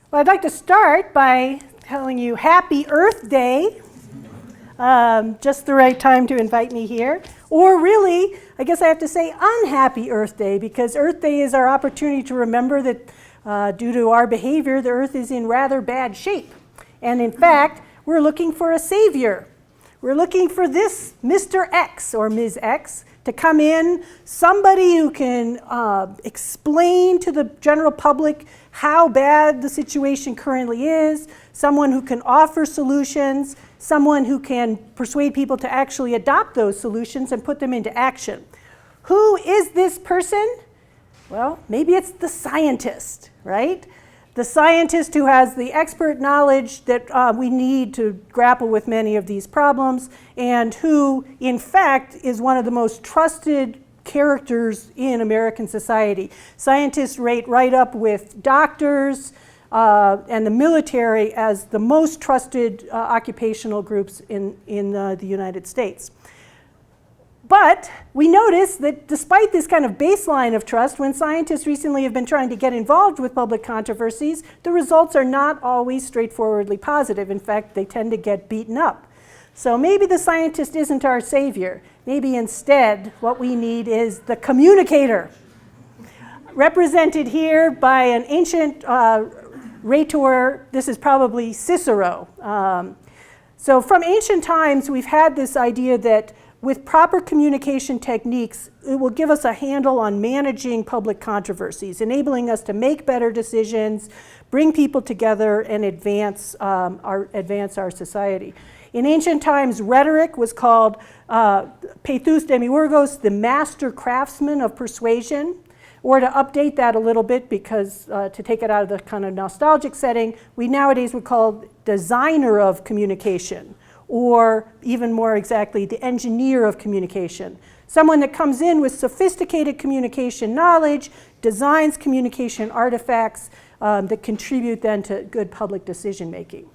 Well, I'd like to start by telling you Happy Earth Day. Just the right time to invite me here. Or really, I guess I have to say Unhappy Earth Day, because Earth Day is our opportunity to remember that due to our behavior, the Earth is in rather bad shape. And in fact, we're looking for a savior. We're looking for this Mr. X or Ms. X to come in, somebody who can explain to the general public how bad the situation currently is, someone who can offer solutions, someone who can persuade people to actually adopt those solutions and put them into action. Who is this person? Well, maybe it's the scientist, right? The scientist who has the expert knowledge that we need to grapple with many of these problems, and who, in fact, is one of the most trusted characters in American society. Scientists rate right up with doctors and the military as the most trusted occupational groups in the United States. But we notice that despite this kind of baseline of trust, when scientists recently have been trying to get involved with public controversies, the results are not always straightforwardly positive. In fact, they tend to get beaten up. So maybe the scientist isn't our savior. Maybe instead what we need is the communicator, represented here by an ancient rhetor. This is probably Cicero. So from ancient times, we've had this idea that with proper communication techniques, it will give us a handle on managing public controversies, enabling us to make better decisions, bring people together, and advance our society. In ancient times, rhetoric was called pathous demiurgos, the master craftsman of persuasion. Or to update that a little bit, because to take it out of the kind of nostalgic setting, we nowadays would call designer of communication, or even more exactly, the engineer of communication. Someone that comes in with sophisticated communication knowledge, designs communication artifacts that contribute then to good public decision making.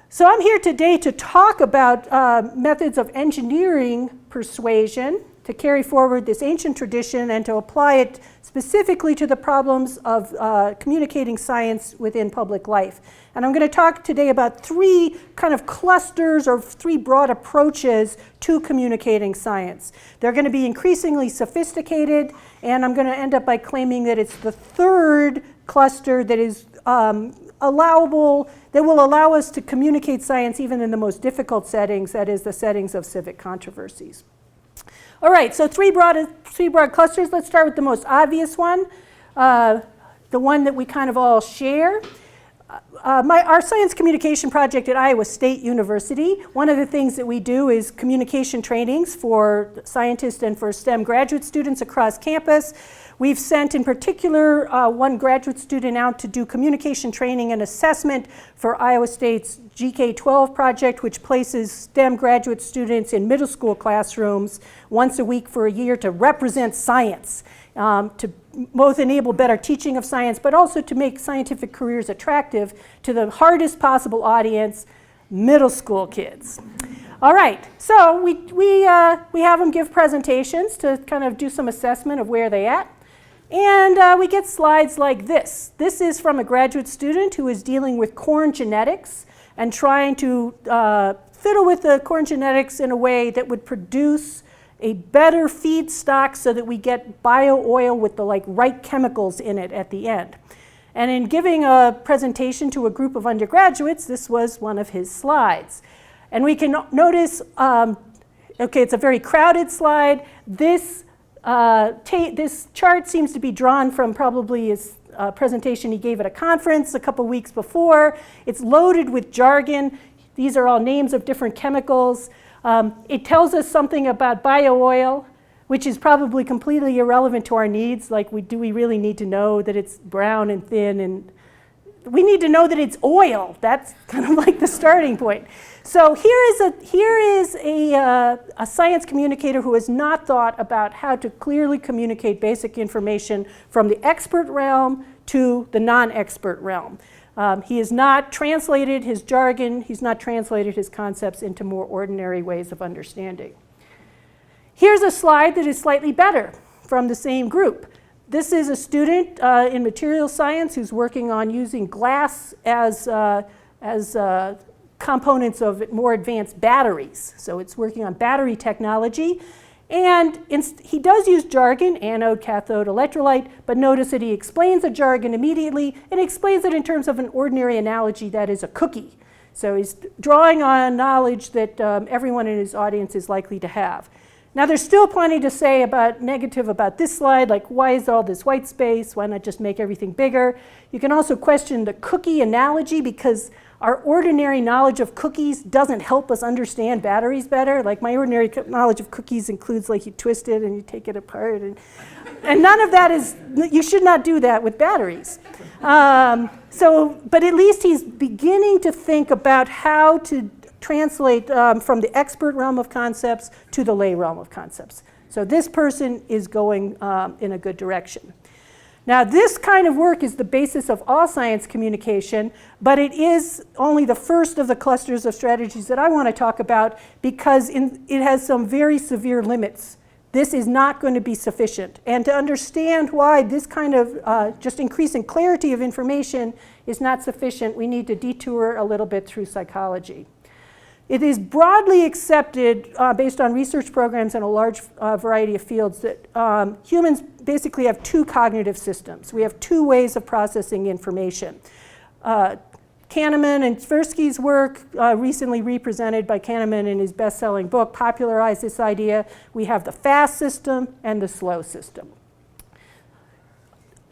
So I'm here today to talk about methods of engineering persuasion, to carry forward this ancient tradition and to apply it specifically to the problems of communicating science within public life. And I'm going to talk today about three kind of clusters or three broad approaches to communicating science. They're going to be increasingly sophisticated, and I'm going to end up by claiming that it's the third cluster that is allowable, that will allow us to communicate science even in the most difficult settings, that is the settings of civic controversies. All right, so three broad clusters. Let's start with the most obvious one, the one that we kind of all share. Our science communication project at Iowa State University, one of the things that we do is communication trainings for scientists and for STEM graduate students across campus. We've sent in particular one graduate student out to do communication training and assessment for Iowa State's GK-12 project, which places STEM graduate students in middle school classrooms once a week for a year to represent science, to both enable better teaching of science, but also to make scientific careers attractive to the hardest possible audience, middle school kids. All right, so we have them give presentations to kind of do some assessment of where they're at. And we get slides like this. This is from a graduate student who is dealing with corn genetics and trying to fiddle with the corn genetics in a way that would produce a better feedstock so that we get bio-oil with the right chemicals in it at the end. And in giving a presentation to a group of undergraduates, this was one of his slides. And we can notice, okay, it's a very crowded slide. This chart seems to be drawn from probably his presentation he gave at a conference a couple weeks before. It's loaded with jargon. These are all names of different chemicals. It tells us something about bio-oil, which is probably completely irrelevant to our needs. Like, do we really need to know that it's brown and thin? And we need to know that it's oil. That's kind of like the starting point. So here is a science communicator who has not thought about how to clearly communicate basic information from the expert realm to the non-expert realm. He has not translated his jargon, he's not translated his concepts into more ordinary ways of understanding. Here's a slide that is slightly better from the same group. This is a student in material science who's working on using glass as components of more advanced batteries. So it's working on battery technology. And he does use jargon, anode, cathode, electrolyte, but notice that he explains the jargon immediately and explains it in terms of an ordinary analogy that is a cookie. So he's drawing on knowledge that everyone in his audience is likely to have. Now there's still plenty to say negative about this slide, like why is all this white space? Why not just make everything bigger? You can also question the cookie analogy because our ordinary knowledge of cookies doesn't help us understand batteries better. Like my ordinary knowledge of cookies includes like you twist it and you take it apart. And none of that is, you should not do that with batteries. But at least he's beginning to think about how to translate from the expert realm of concepts to the lay realm of concepts. So this person is going in a good direction. Now this kind of work is the basis of all science communication, but it is only the first of the clusters of strategies that I want to talk about because it has some very severe limits. This is not going to be sufficient. And to understand why this kind of just increasing clarity of information is not sufficient, we need to detour a little bit through psychology. It is broadly accepted based on research programs in a large variety of fields that humans basically have two cognitive systems. We have two ways of processing information. Kahneman and Tversky's work, recently represented by Kahneman in his best-selling book, popularized this idea. We have the fast system and the slow system.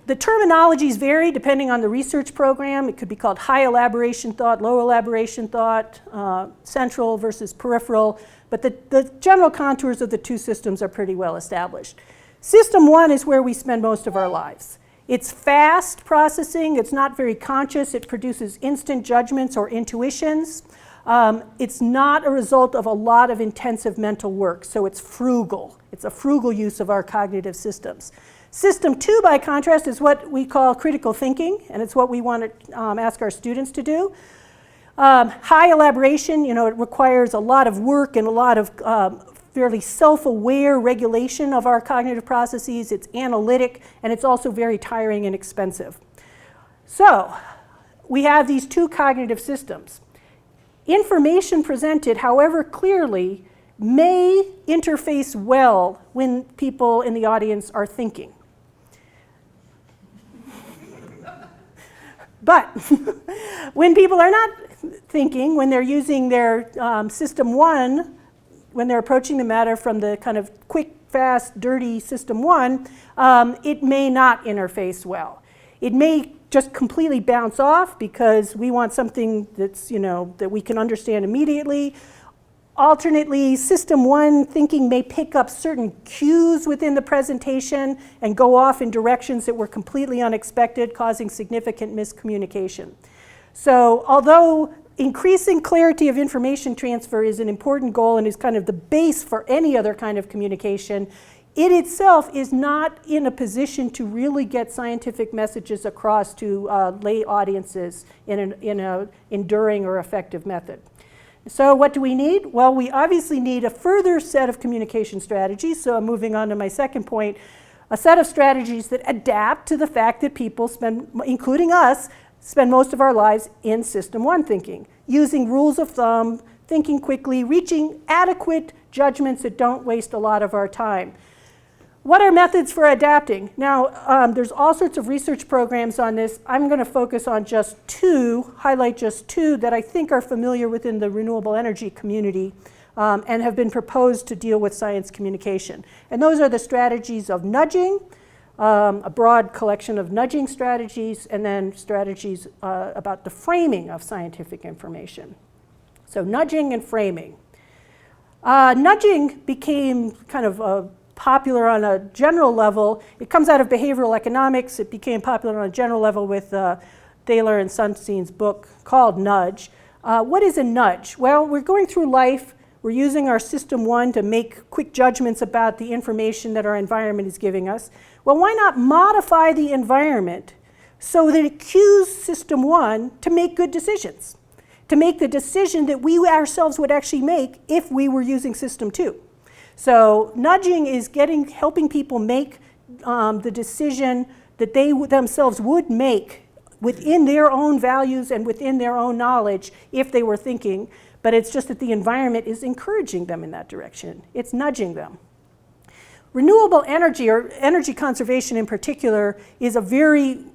The terminologies vary depending on the research program. It could be called high elaboration thought, low elaboration thought, central versus peripheral, but the general contours of the two systems are pretty well established. System one is where we spend most of our lives. It's fast processing, it's not very conscious, it produces instant judgments or intuitions. It's not a result of a lot of intensive mental work, so it's frugal. It's a frugal use of our cognitive systems. System two, by contrast, is what we call critical thinking, and it's what we want to ask our students to do. High elaboration, it requires a lot of work and a lot of fairly self-aware regulation of our cognitive processes. It's analytic, and it's also very tiring and expensive. So, we have these two cognitive systems. Information presented, however clearly, may interface well when people in the audience are thinking. But when people are not thinking, when they're using their system one, when they're approaching the matter from the kind of quick, fast, dirty system one, it may not interface well. It may just completely bounce off because we want something that's, that we can understand immediately. Alternately, system one thinking may pick up certain cues within the presentation and go off in directions that were completely unexpected, causing significant miscommunication. So, although increasing clarity of information transfer is an important goal and is kind of the base for any other kind of communication, it itself is not in a position to really get scientific messages across to lay audiences in an enduring or effective method. So what do we need? Well, we obviously need a further set of communication strategies. So I'm moving on to my second point, a set of strategies that adapt to the fact that people spend, including us, spend most of our lives in system one thinking, using rules of thumb, thinking quickly, reaching adequate judgments that don't waste a lot of our time. What are methods for adapting? Now, there's all sorts of research programs on this. I'm going to focus on just two, highlight just two that I think are familiar within the renewable energy community and have been proposed to deal with science communication. And those are the strategies of nudging, a broad collection of nudging strategies, and then strategies about the framing of scientific information. So nudging and framing. Nudging became kind of popular on a general level. It comes out of behavioral economics. It became popular on a general level with Thaler and Sunstein's book called Nudge. What is a nudge? Well, we're going through life. We're using our system one to make quick judgments about the information that our environment is giving us. Well, why not modify the environment so that it cues system one to make good decisions, to make the decision that we ourselves would actually make if we were using system two. So nudging is helping people make the decision that they themselves would make within their own values and within their own knowledge if they were thinking, but it's just that the environment is encouraging them in that direction. It's nudging them. Renewable energy, or energy conservation in particular, is a very,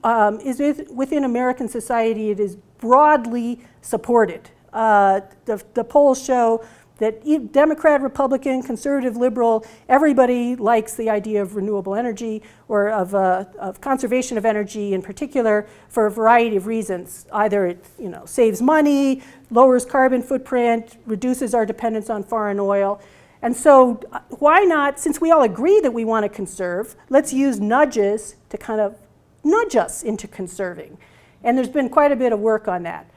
within American society, it is broadly supported. The polls show that Democrat, Republican, conservative, liberal, everybody likes the idea of renewable energy or of conservation of energy in particular for a variety of reasons. Either it saves money, lowers carbon footprint, reduces our dependence on foreign oil. And so why not, since we all agree that we want to conserve, let's use nudges to kind of nudge us into conserving. And there's been quite a bit of work on that.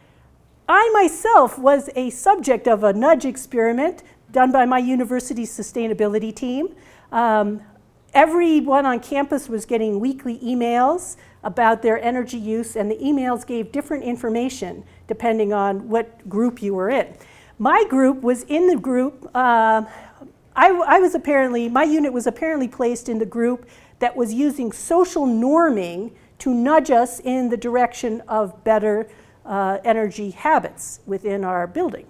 I myself was a subject of a nudge experiment done by my university's sustainability team. Everyone on campus was getting weekly emails about their energy use, and the emails gave different information depending on what group you were in. My group was in the group, my unit was apparently placed in the group that was using social norming to nudge us in the direction of better energy habits within our building.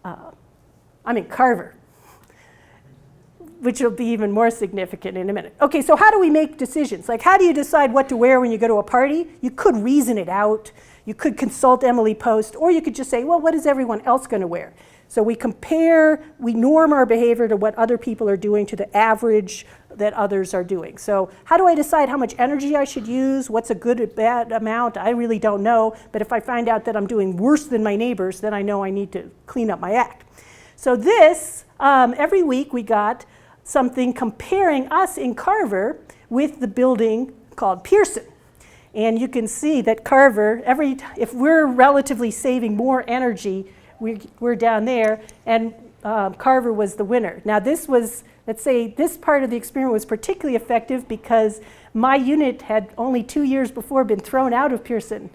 I'm in Carver, which will be even more significant in a minute. Okay, so how do we make decisions? Like, how do you decide what to wear when you go to a party? You could reason it out. You could consult Emily Post, or you could just say, well, what is everyone else going to wear? So we compare, we norm our behavior to what other people are doing, to the average that others are doing. So how do I decide how much energy I should use? What's a good or bad amount? I really don't know. But if I find out that I'm doing worse than my neighbors, then I know I need to clean up my act. So this, every week we got something comparing us in Carver with the building called Pearson. And you can see that Carver, if we're relatively saving more energy, we're down there, and Carver was the winner. Now this was, let's say, this part of the experiment was particularly effective because my unit had only 2 years before been thrown out of Pearson,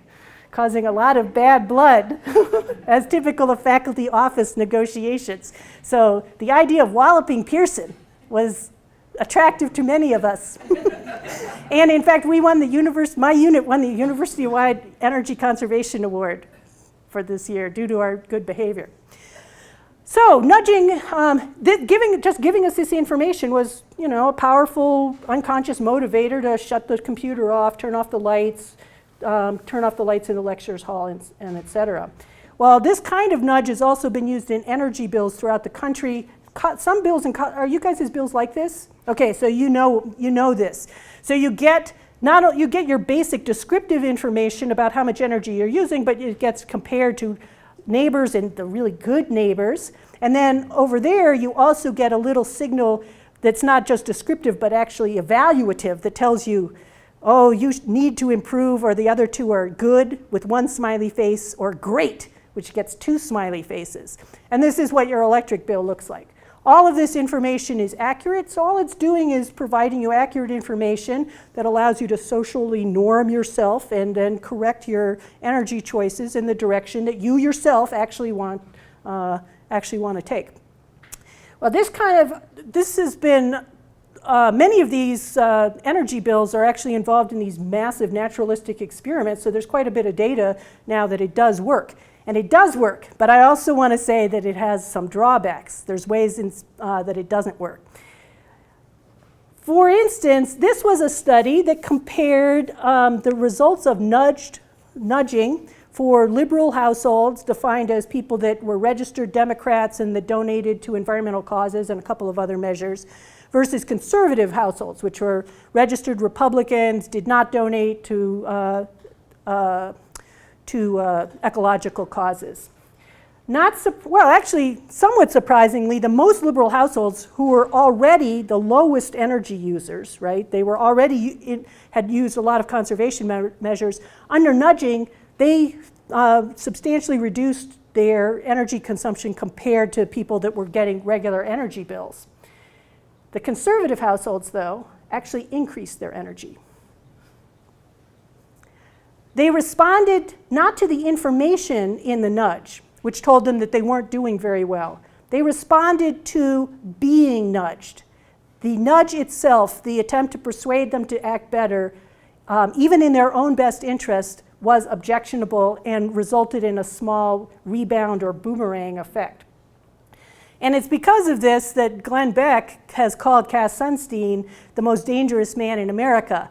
causing a lot of bad blood, as typical of faculty office negotiations. So the idea of walloping Pearson was attractive to many of us. And in fact, my unit won the university-wide Energy Conservation Award for this year due to our good behavior. So nudging, just giving us this information was, a powerful unconscious motivator to shut the computer off, turn off the lights in the lectures hall, and et cetera. Well, this kind of nudge has also been used in energy bills throughout the country. Some bills, are you guys' bills like this? Okay, so you know this. So you get your basic descriptive information about how much energy you're using, but it gets compared to neighbors and the really good neighbors. And then over there, you also get a little signal that's not just descriptive, but actually evaluative, that tells you, oh, you need to improve, or the other two are good with one smiley face, or great, which gets 2 smiley faces. And this is what your electric bill looks like. All of this information is accurate, so all it's doing is providing you accurate information that allows you to socially norm yourself and then correct your energy choices in the direction that you yourself actually want to take. Well, this has been, many of these energy bills are actually involved in these massive naturalistic experiments, so there's quite a bit of data now that it does work. And it does work, but I also want to say that it has some drawbacks. There's ways that it doesn't work. For instance, this was a study that compared the results of nudging for liberal households, defined as people that were registered Democrats and that donated to environmental causes and a couple of other measures, versus conservative households, which were registered Republicans, did not donate to ecological causes. Actually, somewhat surprisingly, the most liberal households, who were already the lowest energy users, right? They were already had used a lot of conservation measures. Under nudging, they substantially reduced their energy consumption compared to people that were getting regular energy bills. The conservative households, though, actually increased their energy. They responded not to the information in the nudge, which told them that they weren't doing very well. They responded to being nudged. The nudge itself, the attempt to persuade them to act better, even in their own best interest, was objectionable and resulted in a small rebound or boomerang effect. And it's because of this that Glenn Beck has called Cass Sunstein the most dangerous man in America,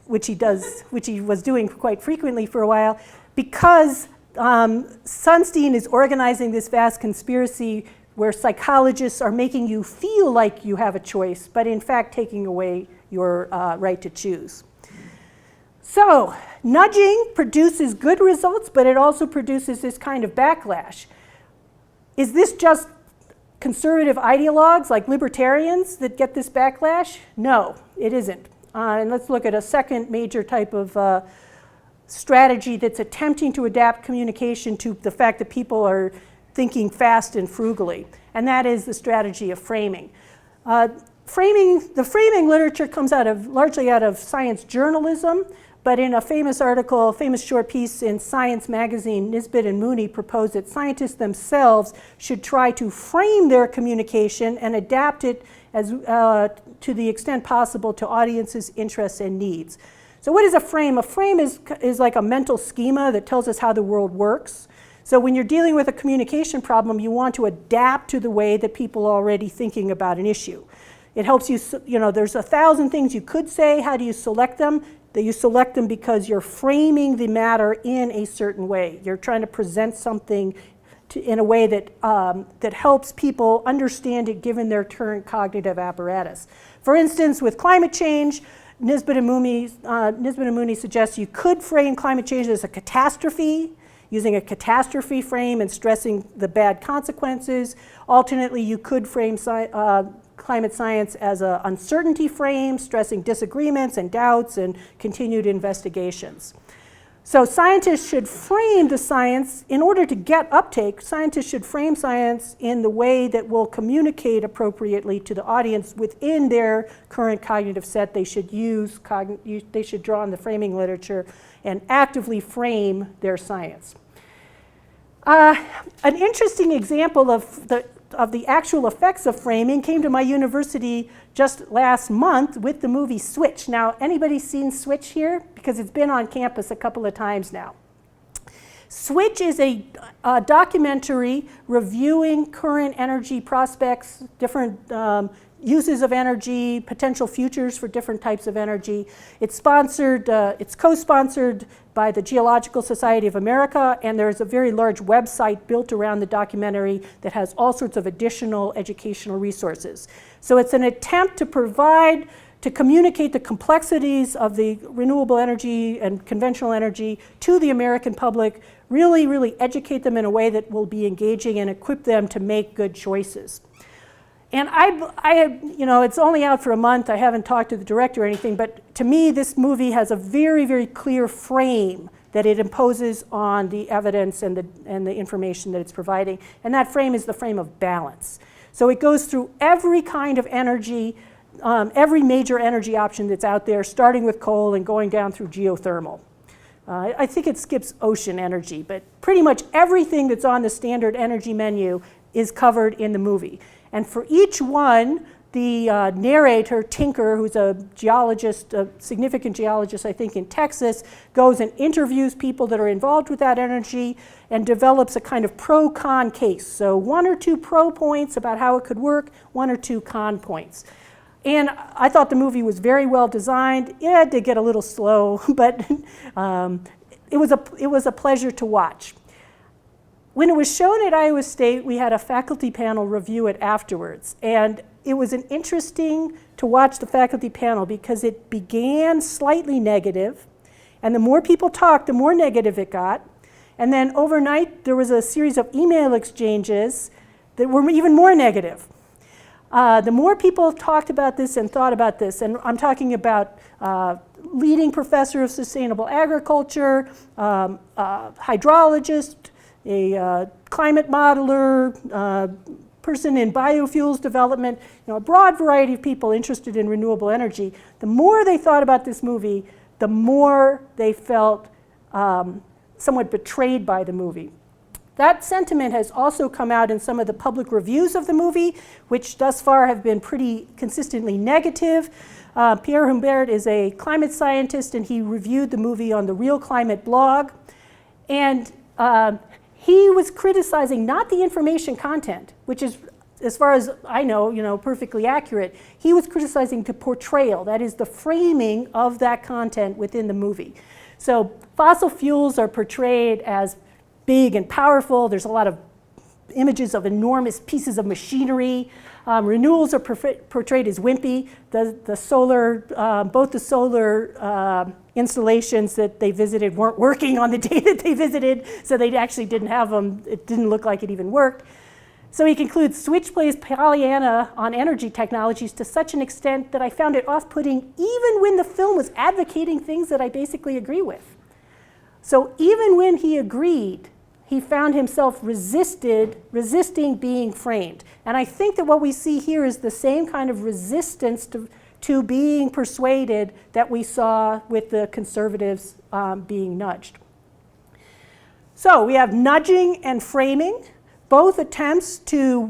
which he was doing quite frequently for a while, because Sunstein is organizing this vast conspiracy where psychologists are making you feel like you have a choice, but in fact taking away your right to choose. So, nudging produces good results, but it also produces this kind of backlash. Is this just conservative ideologues like libertarians that get this backlash? No, it isn't. And let's look at a second major type of strategy that's attempting to adapt communication to the fact that people are thinking fast and frugally, and that is the strategy of framing. The framing literature comes largely out of science journalism, but in a famous article, famous short piece in Science magazine, Nisbet and Mooney proposed that scientists themselves should try to frame their communication and adapt it as, to the extent possible to audiences' interests and needs. So what is a frame? A frame is like a mental schema that tells us how the world works. So when you're dealing with a communication problem, you want to adapt to the way that people are already thinking about an issue. It helps you, there's 1,000 things you could say. How do you select them? That you select them because you're framing the matter in a certain way. You're trying to present something in a way that helps people understand it given their current cognitive apparatus. For instance, with climate change, Nisbet and Mooney suggests you could frame climate change as a catastrophe, using a catastrophe frame and stressing the bad consequences. Alternately, you could frame climate science as an uncertainty frame, stressing disagreements and doubts and continued investigations. So scientists should frame the science, in order to get uptake, scientists should frame science in the way that will communicate appropriately to the audience within their current cognitive set. They should they should draw on the framing literature and actively frame their science. An interesting example of the actual effects of framing came to my university just last month with the movie Switch. Now, anybody seen Switch here? Because it's been on campus a couple of times now. Switch is a documentary reviewing current energy prospects, different uses of energy, potential futures for different types of energy. It's co-sponsored by the Geological Society of America, and there's a very large website built around the documentary that has all sorts of additional educational resources. So it's an attempt to communicate the complexities of the renewable energy and conventional energy to the American public, really educate them in a way that will be engaging and equip them to make good choices. And it's only out for a month. I haven't talked to the director or anything, but to me, this movie has a very clear frame that it imposes on the evidence and the information that it's providing. And that frame is the frame of balance. So it goes through every kind of energy, every major energy option that's out there, starting with coal and going down through geothermal. I think it skips ocean energy, but pretty much everything that's on the standard energy menu is covered in the movie. And for each one, the narrator, Tinker, who's a geologist, a significant geologist, I think, in Texas, goes and interviews people that are involved with that energy and develops a kind of pro-con case. So 1 or 2 pro points about how it could work, 1 or 2 con points. And I thought the movie was very well designed. It did get a little slow, but it was a pleasure to watch. When it was shown at Iowa State, we had a faculty panel review it afterwards. And it was interesting to watch the faculty panel because it began slightly negative. And the more people talked, the more negative it got. And then overnight, there was a series of email exchanges that were even more negative. The more people talked about this and thought about this, and I'm talking about leading professor of sustainable agriculture, hydrologist, a climate modeler, person in biofuels development, a broad variety of people interested in renewable energy. The more they thought about this movie, the more they felt somewhat betrayed by the movie. that sentiment has also come out in some of the public reviews of the movie, which thus far have been pretty consistently negative. Pierre Humbert is a climate scientist, and he reviewed the movie on the Real Climate blog. And he was criticizing not the information content, which is, as far as I know, perfectly accurate. He was criticizing the portrayal, that is the framing of that content within the movie. So fossil fuels are portrayed as big and powerful. There's a lot of images of enormous pieces of machinery. Renewals are portrayed as wimpy. Both the solar installations that they visited weren't working on the day that they visited, so they actually didn't have them. It didn't look like it even worked. So he concludes, Switch plays Pollyanna on energy technologies to such an extent that I found it off-putting even when the film was advocating things that I basically agree with. So even when he agreed, he found himself resisting being framed. And I think that what we see here is the same kind of resistance to being persuaded that we saw with the conservatives being nudged. So we have nudging and framing, both attempts to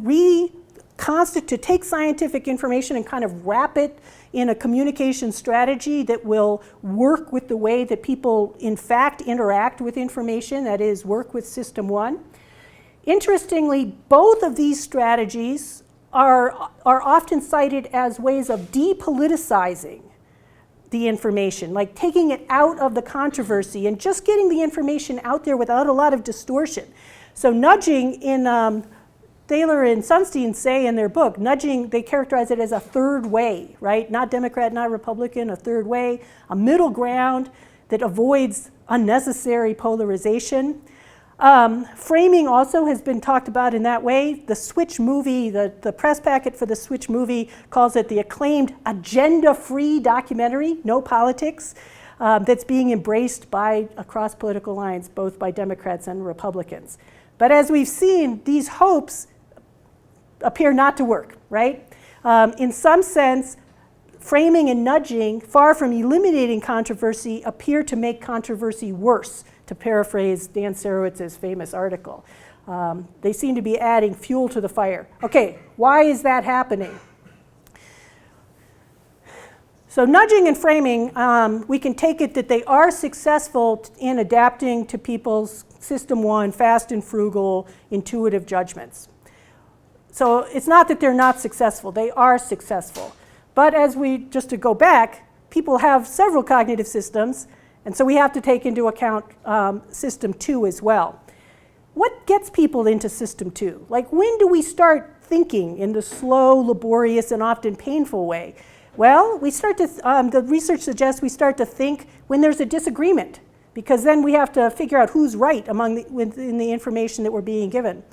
take scientific information and kind of wrap it in a communication strategy that will work with the way that people in fact interact with information, that is, work with System 1. Interestingly, both of these strategies are often cited as ways of depoliticizing the information, like taking it out of the controversy and just getting the information out there without a lot of distortion. So nudging, in Thaler and Sunstein say in their book, nudging, they characterize it as a third way, right? Not Democrat, not Republican, a third way, a middle ground that avoids unnecessary polarization. Framing also has been talked about in that way. The Switch movie, the press packet for the Switch movie calls it the acclaimed agenda-free documentary, no politics, that's being embraced across political lines, both by Democrats and Republicans. But as we've seen, these hopes appear not to work, right? In some sense, framing and nudging, far from eliminating controversy, appear to make controversy worse, to paraphrase Dan Sarowitz's famous article. They seem to be adding fuel to the fire. Okay, why is that happening? So nudging and framing, we can take it that they are successful in adapting to people's System 1, fast and frugal, intuitive judgments. So it's not that they're not successful, they are successful. But just to go back, people have several cognitive systems, and so we have to take into account System 2 as well. What gets people into System 2? Like, when do we start thinking in the slow, laborious, and often painful way? Well, the research suggests we start to think when there's a disagreement, because then we have to figure out who's right within the information that we're being given.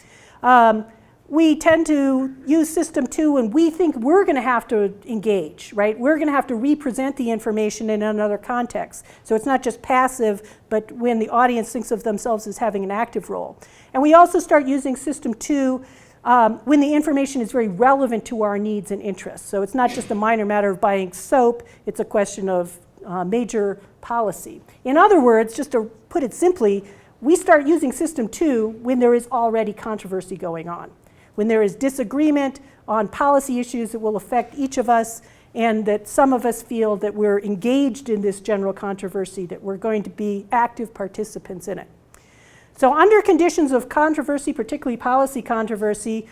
We tend to use System 2 when we think we're going to have to engage, right? We're going to have to represent the information in another context. So it's not just passive, but when the audience thinks of themselves as having an active role. And we also start using System 2 when the information is very relevant to our needs and interests. So it's not just a minor matter of buying soap, it's a question of major policy. In other words, just to put it simply, we start using System 2 when there is already controversy going on, when there is disagreement on policy issues that will affect each of us, and that some of us feel that we're engaged in this general controversy, that we're going to be active participants in it. So under conditions of controversy, particularly policy controversy,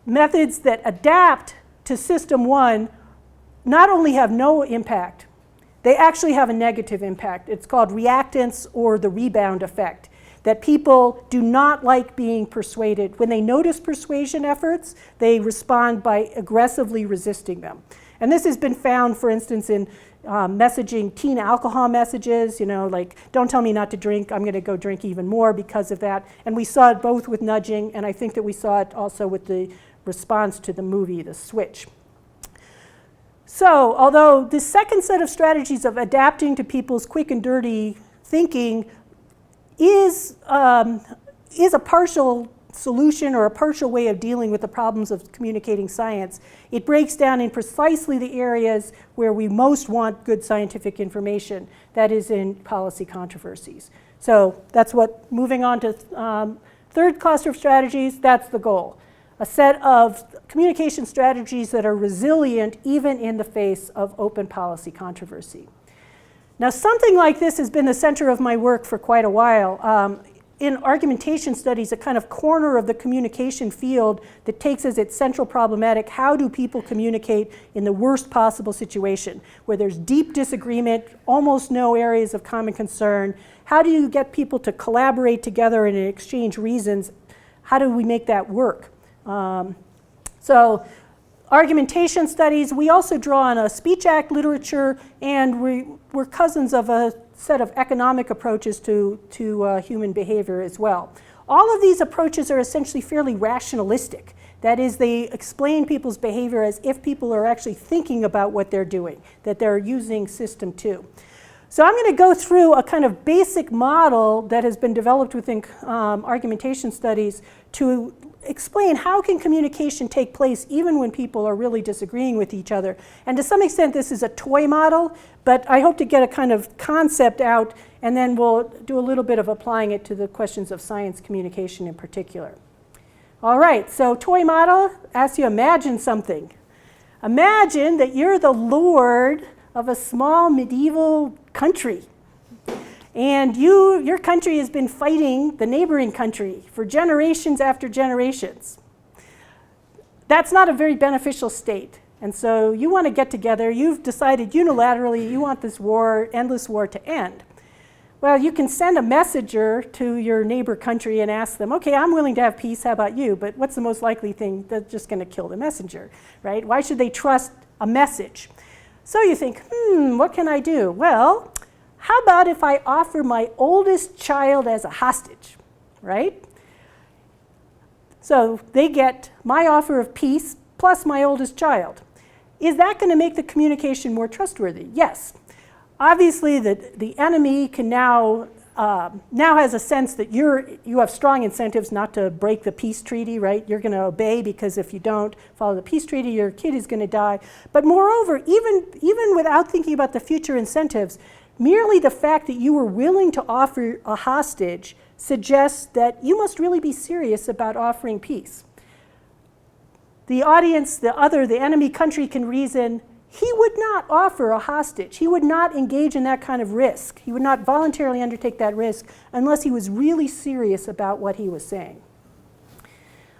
methods that adapt to System 1 not only have no impact, they actually have a negative impact. It's called reactance or the rebound effect, that people do not like being persuaded. When they notice persuasion efforts, they respond by aggressively resisting them. And this has been found, for instance, in messaging teen alcohol messages, like, don't tell me not to drink, I'm going to go drink even more because of that. And we saw it both with nudging, and I think that we saw it also with the response to the movie, The Switch. So, although the second set of strategies of adapting to people's quick and dirty thinking is a partial solution or a partial way of dealing with the problems of communicating science, it breaks down in precisely the areas where we most want good scientific information, that is in policy controversies. So that's moving on to Third cluster of strategies, that's the goal. A set of communication strategies that are resilient even in the face of open policy controversy. Now, something like this has been the center of my work for quite a while. In argumentation studies, a kind of corner of the communication field that takes as its central problematic, how do people communicate in the worst possible situation, where there's deep disagreement, almost no areas of common concern. How do you get people to collaborate together and exchange reasons? How do we make that work? So argumentation studies, we also draw on a speech act literature, and we're cousins of a set of economic approaches to human behavior as well. All of these approaches are essentially fairly rationalistic. That is, they explain people's behavior as if people are actually thinking about what they're doing, that they're using system 2. So I'm going to go through a kind of basic model that has been developed within argumentation studies to explain how can communication take place even when people are really disagreeing with each other. And to some extent this is a toy model, but I hope to get a kind of concept out, and then we'll do a little bit of applying it to the questions of science communication in particular. All right, so toy model asks you imagine something. Imagine that you're the lord of a small medieval country. And your country has been fighting the neighboring country for generations after generations. That's not a very beneficial state. And so you want to get together. You've decided unilaterally you want this war, endless war, to end. Well, you can send a messenger to your neighbor country and ask them, okay, I'm willing to have peace, how about you? But what's the most likely thing? That's just going to kill the messenger, right? Why should they trust a message? So you think, what can I do? Well, how about if I offer my oldest child as a hostage, right? So they get my offer of peace plus my oldest child. Is that going to make the communication more trustworthy? Yes. Obviously, the enemy can now has a sense that you have strong incentives not to break the peace treaty, right? You're going to obey, because if you don't follow the peace treaty, your kid is going to die. But moreover, even without thinking about the future incentives, merely the fact that you were willing to offer a hostage suggests that you must really be serious about offering peace. The audience, the enemy country can reason, he would not offer a hostage. He would not engage in that kind of risk. He would not voluntarily undertake that risk unless he was really serious about what he was saying.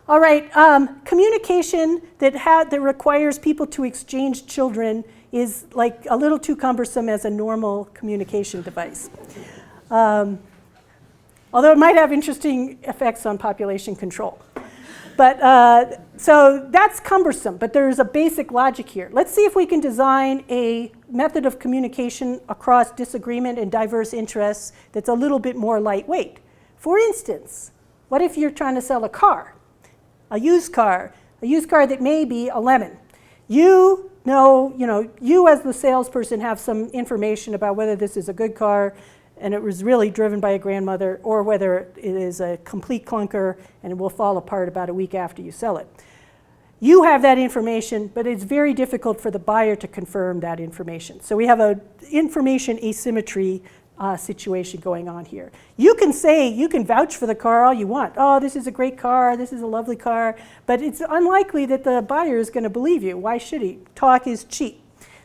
All right, communication that requires people to exchange children is like a little too cumbersome as a normal communication device. Although it might have interesting effects on population control. But so that's cumbersome, but there's a basic logic here. Let's see if we can design a method of communication across disagreement and diverse interests that's a little bit more lightweight. For instance, what if you're trying to sell a car, a used car that may be a lemon? You as the salesperson have some information about whether this is a good car and it was really driven by a grandmother, or whether it is a complete clunker and it will fall apart about a week after you sell it. You have that information, but it's very difficult for the buyer to confirm that information. So we have an information asymmetry situation going on here. You can vouch for the car all you want. Oh, this is a great car, this is a lovely car, but it's unlikely that the buyer is going to believe you. Why should he? Talk is cheap.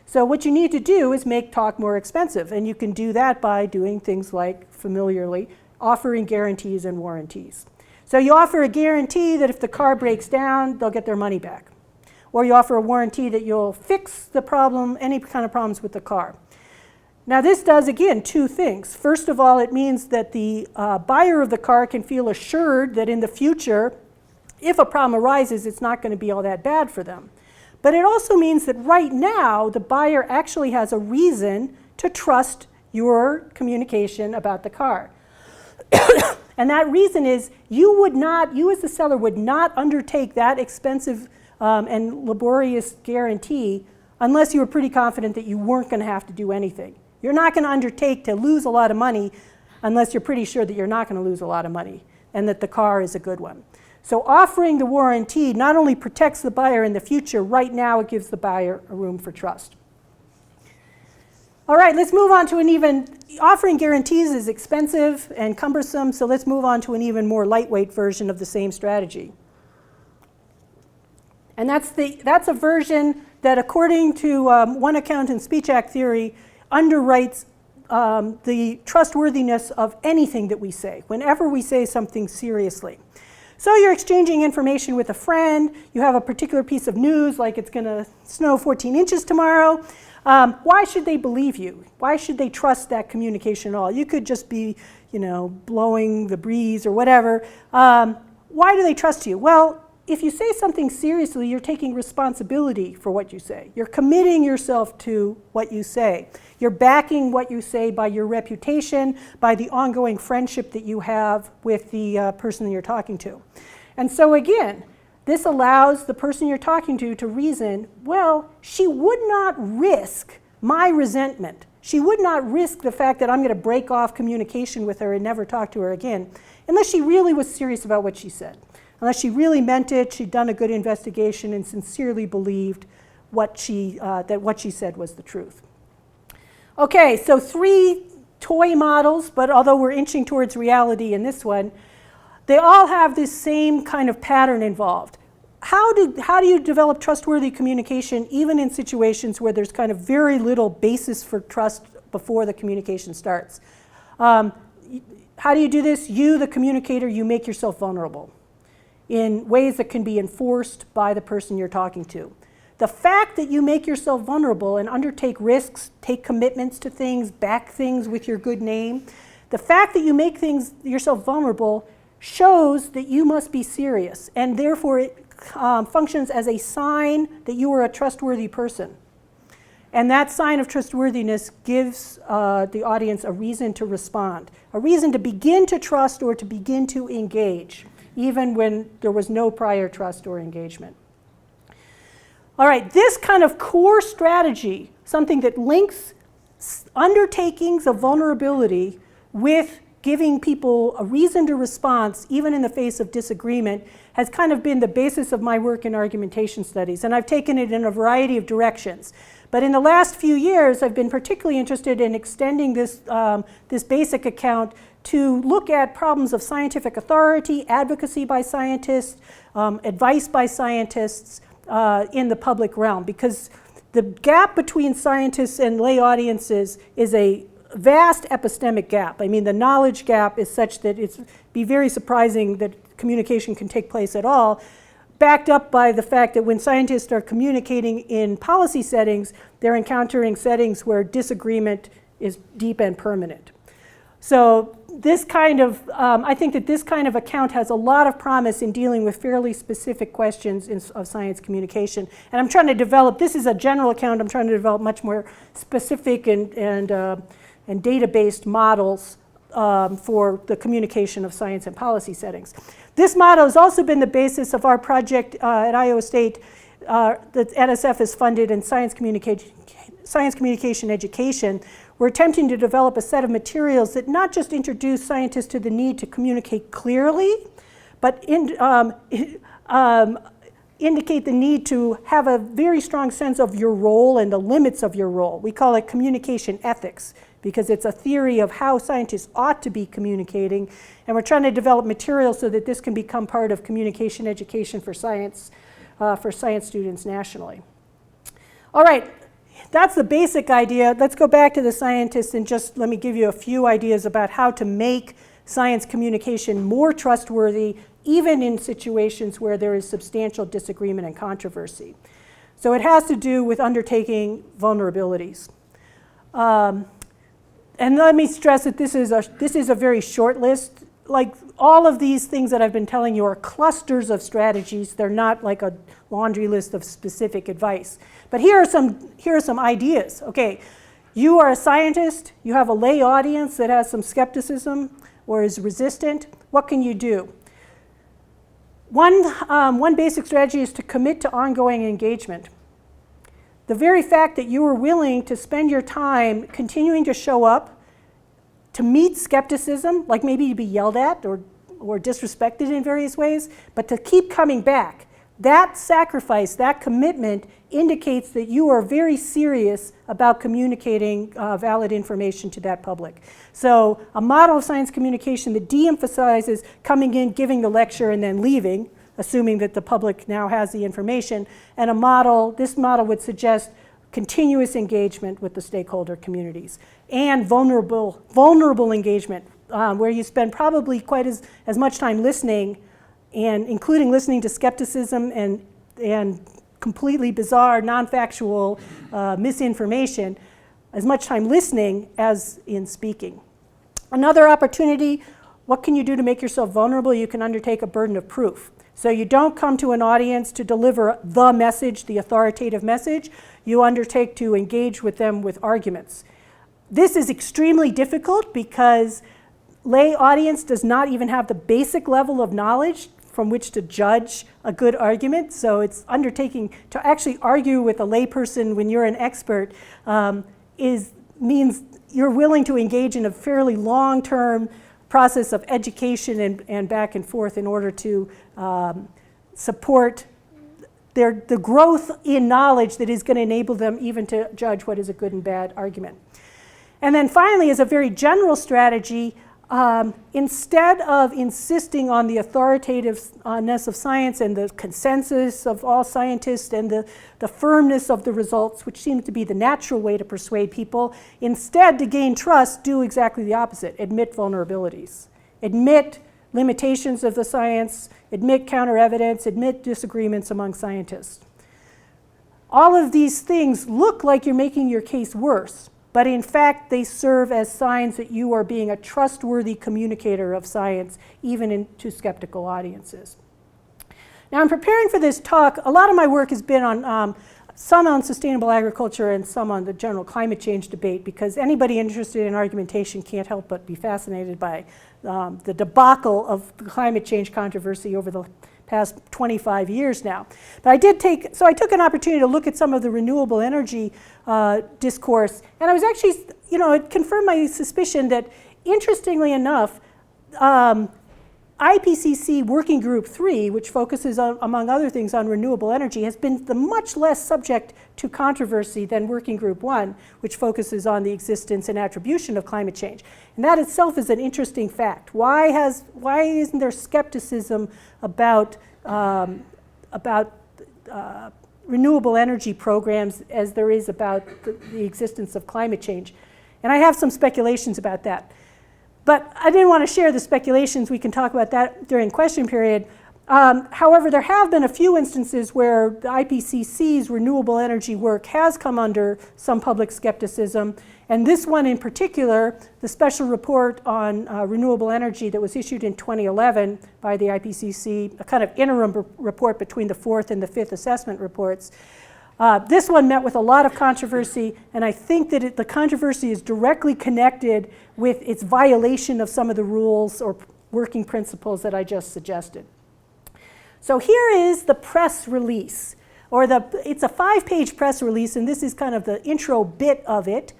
So what you need to do is make talk more expensive, and you can do that by doing things like, familiarly, offering guarantees and warranties. So you offer a guarantee that if the car breaks down, they'll get their money back. Or you offer a warranty that you'll fix the problem, any kind of problems with the car. Now this does, again, two things. First of all, it means that the buyer of the car can feel assured that in the future, if a problem arises, it's not going to be all that bad for them. But it also means that right now, the buyer actually has a reason to trust your communication about the car. And that reason is you as the seller would not undertake that expensive and laborious guarantee unless you were pretty confident that you weren't going to have to do anything. You're not going to undertake to lose a lot of money unless you're pretty sure that you're not going to lose a lot of money and that the car is a good one. So offering the warranty not only protects the buyer in the future, right now it gives the buyer a room for trust. All right, let's move on to offering guarantees is expensive and cumbersome, so let's move on to an even more lightweight version of the same strategy. And that's a version that, according to one account in Speech Act theory, underwrites the trustworthiness of anything that we say, whenever we say something seriously. So you're exchanging information with a friend, you have a particular piece of news, like it's going to snow 14 inches tomorrow. Why should they believe you? Why should they trust that communication at all? You could just be, blowing the breeze or whatever. Why do they trust you? Well, if you say something seriously, you're taking responsibility for what you say. You're committing yourself to what you say. You're backing what you say by your reputation, by the ongoing friendship that you have with the person that you're talking to. And so again, this allows the person you're talking to reason, well, she would not risk my resentment. She would not risk the fact that I'm going to break off communication with her and never talk to her again, unless she really was serious about what she said. Unless she really meant it, she'd done a good investigation and sincerely believed that what she said was the truth. Okay, so 3 toy models, but although we're inching towards reality in this one, they all have this same kind of pattern involved. How do you develop trustworthy communication even in situations where there's kind of very little basis for trust before the communication starts? How do you do this? You, the communicator, you make yourself vulnerable in ways that can be enforced by the person you're talking to. The fact that you make yourself vulnerable and undertake risks, take commitments to things, back things with your good name, the fact that you make yourself vulnerable shows that you must be serious, and therefore it functions as a sign that you are a trustworthy person. And that sign of trustworthiness gives the audience a reason to respond, a reason to begin to trust or to begin to engage, even when there was no prior trust or engagement. All right, this kind of core strategy, something that links undertakings of vulnerability with giving people a reason to respond, even in the face of disagreement, has kind of been the basis of my work in argumentation studies. And I've taken it in a variety of directions. But in the last few years, I've been particularly interested in extending this basic account to look at problems of scientific authority, advocacy by scientists, advice by scientists in the public realm. Because the gap between scientists and lay audiences is a vast epistemic gap. I mean, the knowledge gap is such that it'd be very surprising that communication can take place at all, backed up by the fact that when scientists are communicating in policy settings, they're encountering settings where disagreement is deep and permanent. So this kind of, I think that this kind of account has a lot of promise in dealing with fairly specific questions of science communication. And I'm trying to develop, this is a general account, I'm trying to develop much more specific and data-based models for the communication of science and policy settings. This model has also been the basis of our project at Iowa State that NSF has funded in science communication education. We're attempting to develop a set of materials that not just introduce scientists to the need to communicate clearly, but indicate the need to have a very strong sense of your role and the limits of your role. We call it communication ethics, because it's a theory of how scientists ought to be communicating, and we're trying to develop materials so that this can become part of communication education for science students nationally. All right, that's the basic idea. Let's go back to the scientists and just let me give you a few ideas about how to make science communication more trustworthy, even in situations where there is substantial disagreement and controversy. So it has to do with undertaking vulnerabilities. And let me stress that this is a very short list. Like all of these things that I've been telling you are clusters of strategies. They're not like a laundry list of specific advice. But here are some ideas. Okay, you are a scientist. You have a lay audience that has some skepticism or is resistant. What can you do? One basic strategy is to commit to ongoing engagement. The very fact that you are willing to spend your time continuing to show up, to meet skepticism, like maybe to be yelled at or disrespected in various ways, but to keep coming back. That sacrifice, that commitment indicates that you are very serious about communicating valid information to that public. So a model of science communication that de-emphasizes coming in, giving the lecture, and then leaving, assuming that the public now has the information, and this model would suggest continuous engagement with the stakeholder communities and vulnerable engagement, where you spend probably quite as much time listening, and including listening to skepticism and completely bizarre, non-factual misinformation, as much time listening as in speaking. Another opportunity, what can you do to make yourself vulnerable? You can undertake a burden of proof. So you don't come to an audience to deliver the message, the authoritative message. You undertake to engage with them with arguments. This is extremely difficult because lay audience does not even have the basic level of knowledge from which to judge a good argument. So it's undertaking to actually argue with a layperson when you're an expert means you're willing to engage in a fairly long-term process of education and back and forth in order to support the growth in knowledge that is going to enable them even to judge what is a good and bad argument. And then finally, as a very general strategy, instead of insisting on the authoritativeness of science and the consensus of all scientists and the firmness of the results, which seems to be the natural way to persuade people, instead, to gain trust, do exactly the opposite. Admit vulnerabilities. Admit limitations of the science, admit counter-evidence, admit disagreements among scientists. All of these things look like you're making your case worse, but in fact, they serve as signs that you are being a trustworthy communicator of science, even to skeptical audiences. Now, in preparing for this talk, a lot of my work has been on some on sustainable agriculture and some on the general climate change debate, because anybody interested in argumentation can't help but be fascinated by the debacle of the climate change controversy over the past 25 years now. But I took an opportunity to look at some of the renewable energy discourse, and I was actually, it confirmed my suspicion that, interestingly enough, IPCC Working Group 3, which focuses on, among other things, on renewable energy, has been much less subject to controversy than Working Group 1, which focuses on the existence and attribution of climate change. And that itself is an interesting fact. Why isn't there skepticism about renewable energy programs as there is about the existence of climate change? And I have some speculations about that. But I didn't want to share the speculations. We can talk about that during question period. However, there have been a few instances where the IPCC's renewable energy work has come under some public skepticism. And this one in particular, the special report on renewable energy that was issued in 2011 by the IPCC, a kind of interim report between the fourth and the fifth assessment reports. This one met with a lot of controversy, and I think that the controversy is directly connected with its violation of some of the rules or working principles that I just suggested. So here is the press release, it's a 5-page press release, and this is kind of the intro bit of it,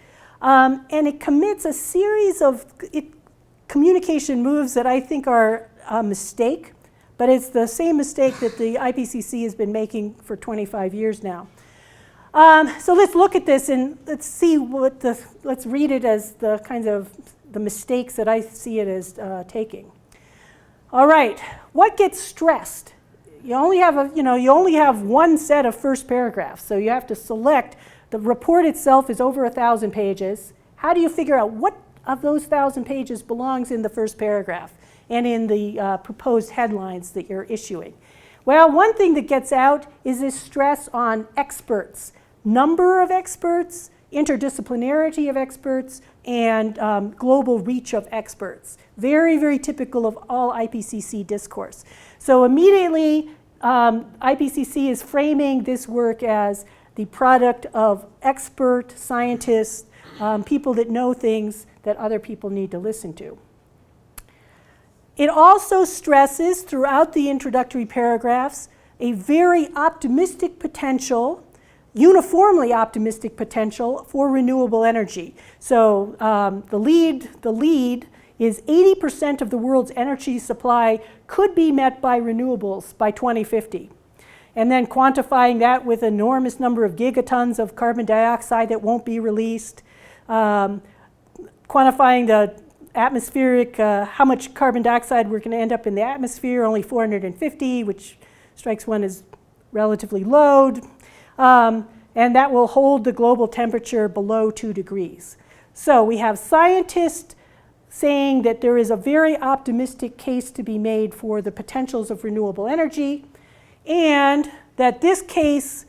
and it commits a series of communication moves that I think are a mistake, but it's the same mistake that the IPCC has been making for 25 years now. So let's look at this and let's see let's read it as the kinds of the mistakes that I see it as taking. All right, what gets stressed? You only have one set of first paragraphs, so you have to select. The report itself is over 1,000 pages. How do you figure out what of those 1,000 pages belongs in the first paragraph and in the proposed headlines that you're issuing? Well, one thing that gets out is this stress on experts. Number of experts, interdisciplinarity of experts, and global reach of experts. Very, very typical of all IPCC discourse. So immediately, IPCC is framing this work as the product of expert scientists, people that know things that other people need to listen to. It also stresses throughout the introductory paragraphs a very optimistic potential, uniformly optimistic potential for renewable energy. So the lead is 80% of the world's energy supply could be met by renewables by 2050. and then quantifying that with an enormous number of gigatons of carbon dioxide that won't be released, quantifying the atmospheric, how much carbon dioxide we're going to end up in the atmosphere, only 450, which strikes one as relatively low, and that will hold the global temperature below 2 degrees. So we have scientists saying that there is a very optimistic case to be made for the potentials of renewable energy, and that this case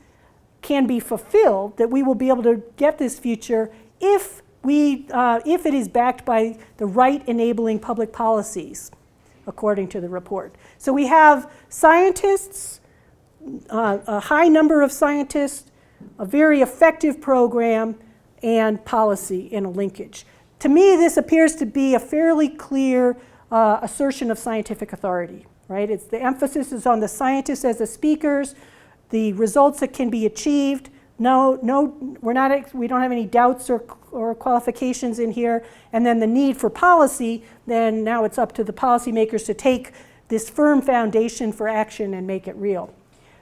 can be fulfilled, that we will be able to get this future if it is backed by the right enabling public policies, according to the report. So we have scientists, a high number of scientists, a very effective program, and policy in a linkage. To me, this appears to be a fairly clear assertion of scientific authority, right? The emphasis is on the scientists as the speakers, the results that can be achieved. We don't have any doubts or qualifications in here. And then the need for policy, then now it's up to the policymakers to take this firm foundation for action and make it real.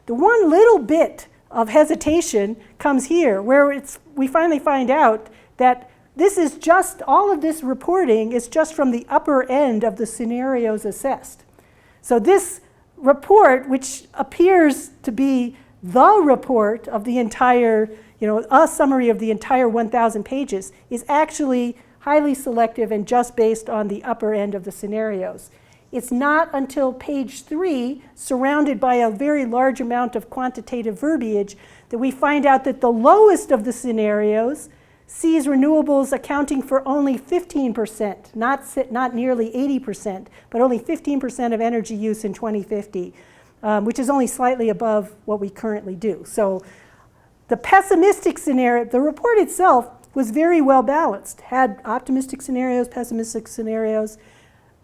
The one little bit of hesitation comes here, where we finally find out that this is just, all of this reporting is just from the upper end of the scenarios assessed. So this report, which appears to be the report of the entire, a summary of the entire 1,000 pages, is actually highly selective and just based on the upper end of the scenarios. It's not until page 3, surrounded by a very large amount of quantitative verbiage, that we find out that the lowest of the scenarios sees renewables accounting for only 15%, not nearly 80%, but only 15% of energy use in 2050, which is only slightly above what we currently do. So the pessimistic scenario, the report itself was very well balanced, had optimistic scenarios, pessimistic scenarios.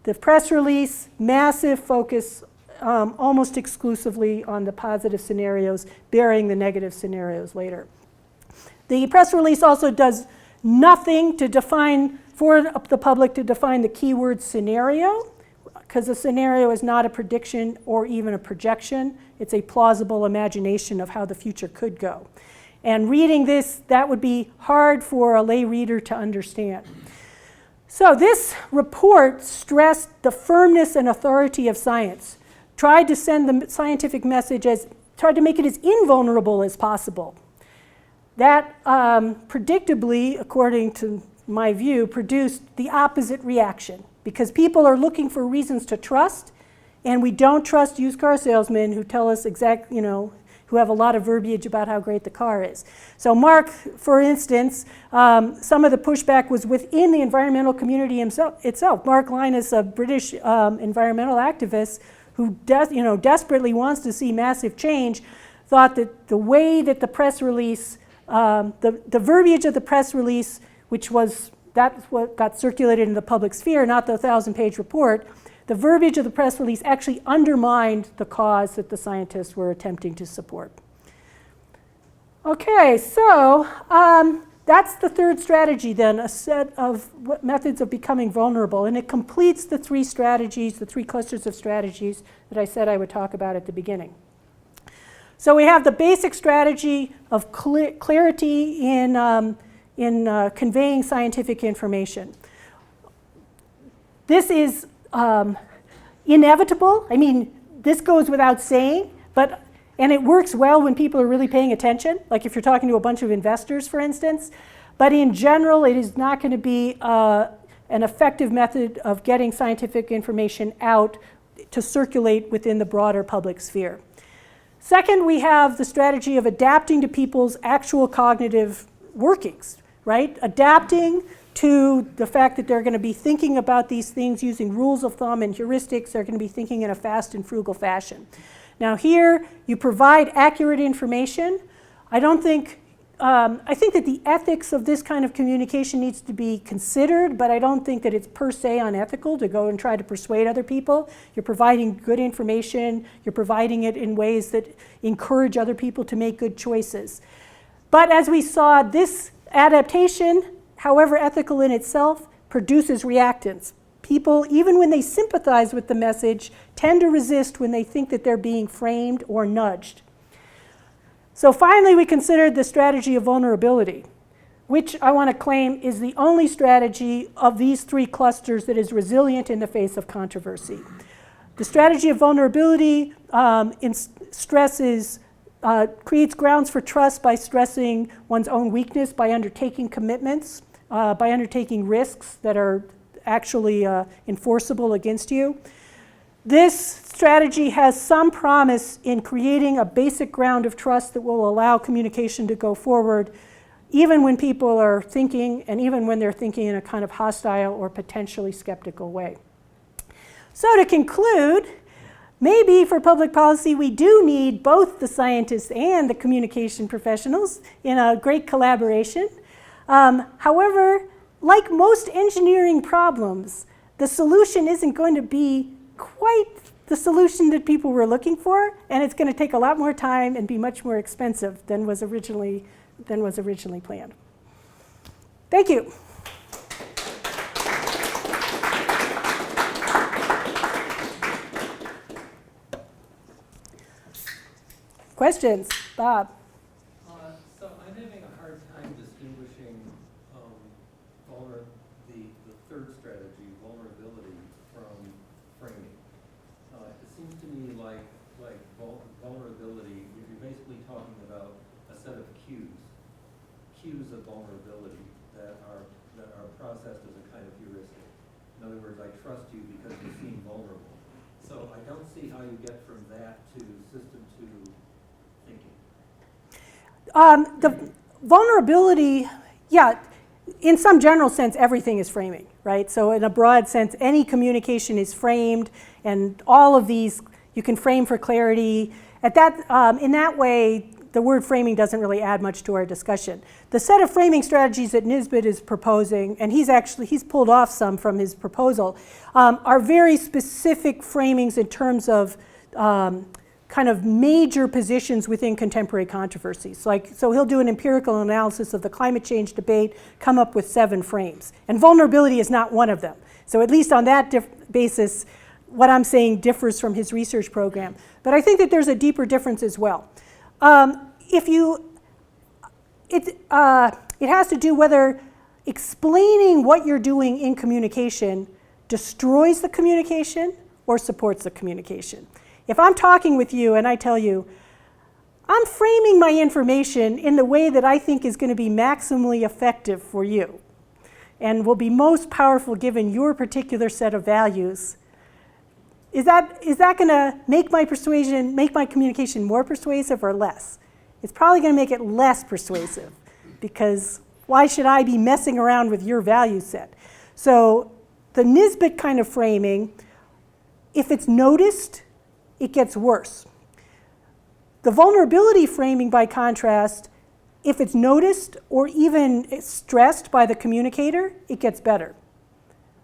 The press release, massive focus almost exclusively on the positive scenarios, bearing the negative scenarios later. The press release also does nothing to define, for the public to define the keyword scenario, because a scenario is not a prediction or even a projection. It's a plausible imagination of how the future could go. And reading this, that would be hard for a lay reader to understand. So this report stressed the firmness and authority of science, tried to send the scientific message tried to make it as invulnerable as possible. That predictably, according to my view, produced the opposite reaction, because people are looking for reasons to trust, and we don't trust used car salesmen who tell us who have a lot of verbiage about how great the car is. So Mark, for instance, some of the pushback was within the environmental community itself. Mark Linus, a British environmental activist who desperately wants to see massive change, thought that the way that the press release, the verbiage of the press release, that's what got circulated in the public sphere, not the 1,000-page report, the verbiage of the press release actually undermined the cause that the scientists were attempting to support. Okay, so that's the third strategy then, a set of methods of becoming vulnerable, and it completes the three strategies, the three clusters of strategies that I said I would talk about at the beginning. So we have the basic strategy of clarity in conveying scientific information. This is inevitable. I mean, this goes without saying, and it works well when people are really paying attention, like if you're talking to a bunch of investors, for instance. But in general, it is not going to be an effective method of getting scientific information out to circulate within the broader public sphere. Second, we have the strategy of adapting to people's actual cognitive workings, right? Adapting to the fact that they're going to be thinking about these things using rules of thumb and heuristics. They're going to be thinking in a fast and frugal fashion. Now here, you provide accurate information. I think that the ethics of this kind of communication needs to be considered, but I don't think that it's per se unethical to go and try to persuade other people. You're providing good information. You're providing it in ways that encourage other people to make good choices. But as we saw, this adaptation, however ethical in itself, produces reactance. People, even when they sympathize with the message, tend to resist when they think that they're being framed or nudged. So finally, we considered the strategy of vulnerability, which I want to claim is the only strategy of these three clusters that is resilient in the face of controversy. The strategy of vulnerability creates grounds for trust by stressing one's own weakness, by undertaking commitments, by undertaking risks that are actually enforceable against you. This strategy has some promise in creating a basic ground of trust that will allow communication to go forward, even when people are thinking, and even when they're thinking in a kind of hostile or potentially skeptical way. So to conclude, maybe for public policy, we do need both the scientists and the communication professionals in a great collaboration. However, like most engineering problems, the solution isn't going to be quite the solution that people were looking for, and it's going to take a lot more time and be much more expensive than was originally planned. Thank you. Questions? Bob? So I'm having a hard time distinguishing the third strategy, vulnerability, from framing. It seems to me like vulnerability, if you're basically talking about a set of cues of vulnerability that are processed as a kind of heuristic. In other words, I trust you because you seem vulnerable. So I don't see how you get from that to system 2 thinking. The vulnerability, yeah, in some general sense, everything is framing, right? So in a broad sense, any communication is framed, and all of these, you can frame for clarity. In that way, the word framing doesn't really add much to our discussion. The set of framing strategies that Nisbet is proposing, and he's pulled off some from his proposal, are very specific framings in terms of kind of major positions within contemporary controversies. So he'll do an empirical analysis of the climate change debate, come up with 7 frames. And vulnerability is not one of them. So at least on that basis, what I'm saying differs from his research program. But I think that there's a deeper difference as well. It has to do whether explaining what you're doing in communication destroys the communication or supports the communication. If I'm talking with you and I tell you, I'm framing my information in the way that I think is going to be maximally effective for you and will be most powerful given your particular set of values, is that going to make my communication more persuasive or less? It's probably going to make it less persuasive, because why should I be messing around with your value set? So the Nisbet kind of framing, if it's noticed, it gets worse. The vulnerability framing, by contrast, if it's noticed or even stressed by the communicator, it gets better.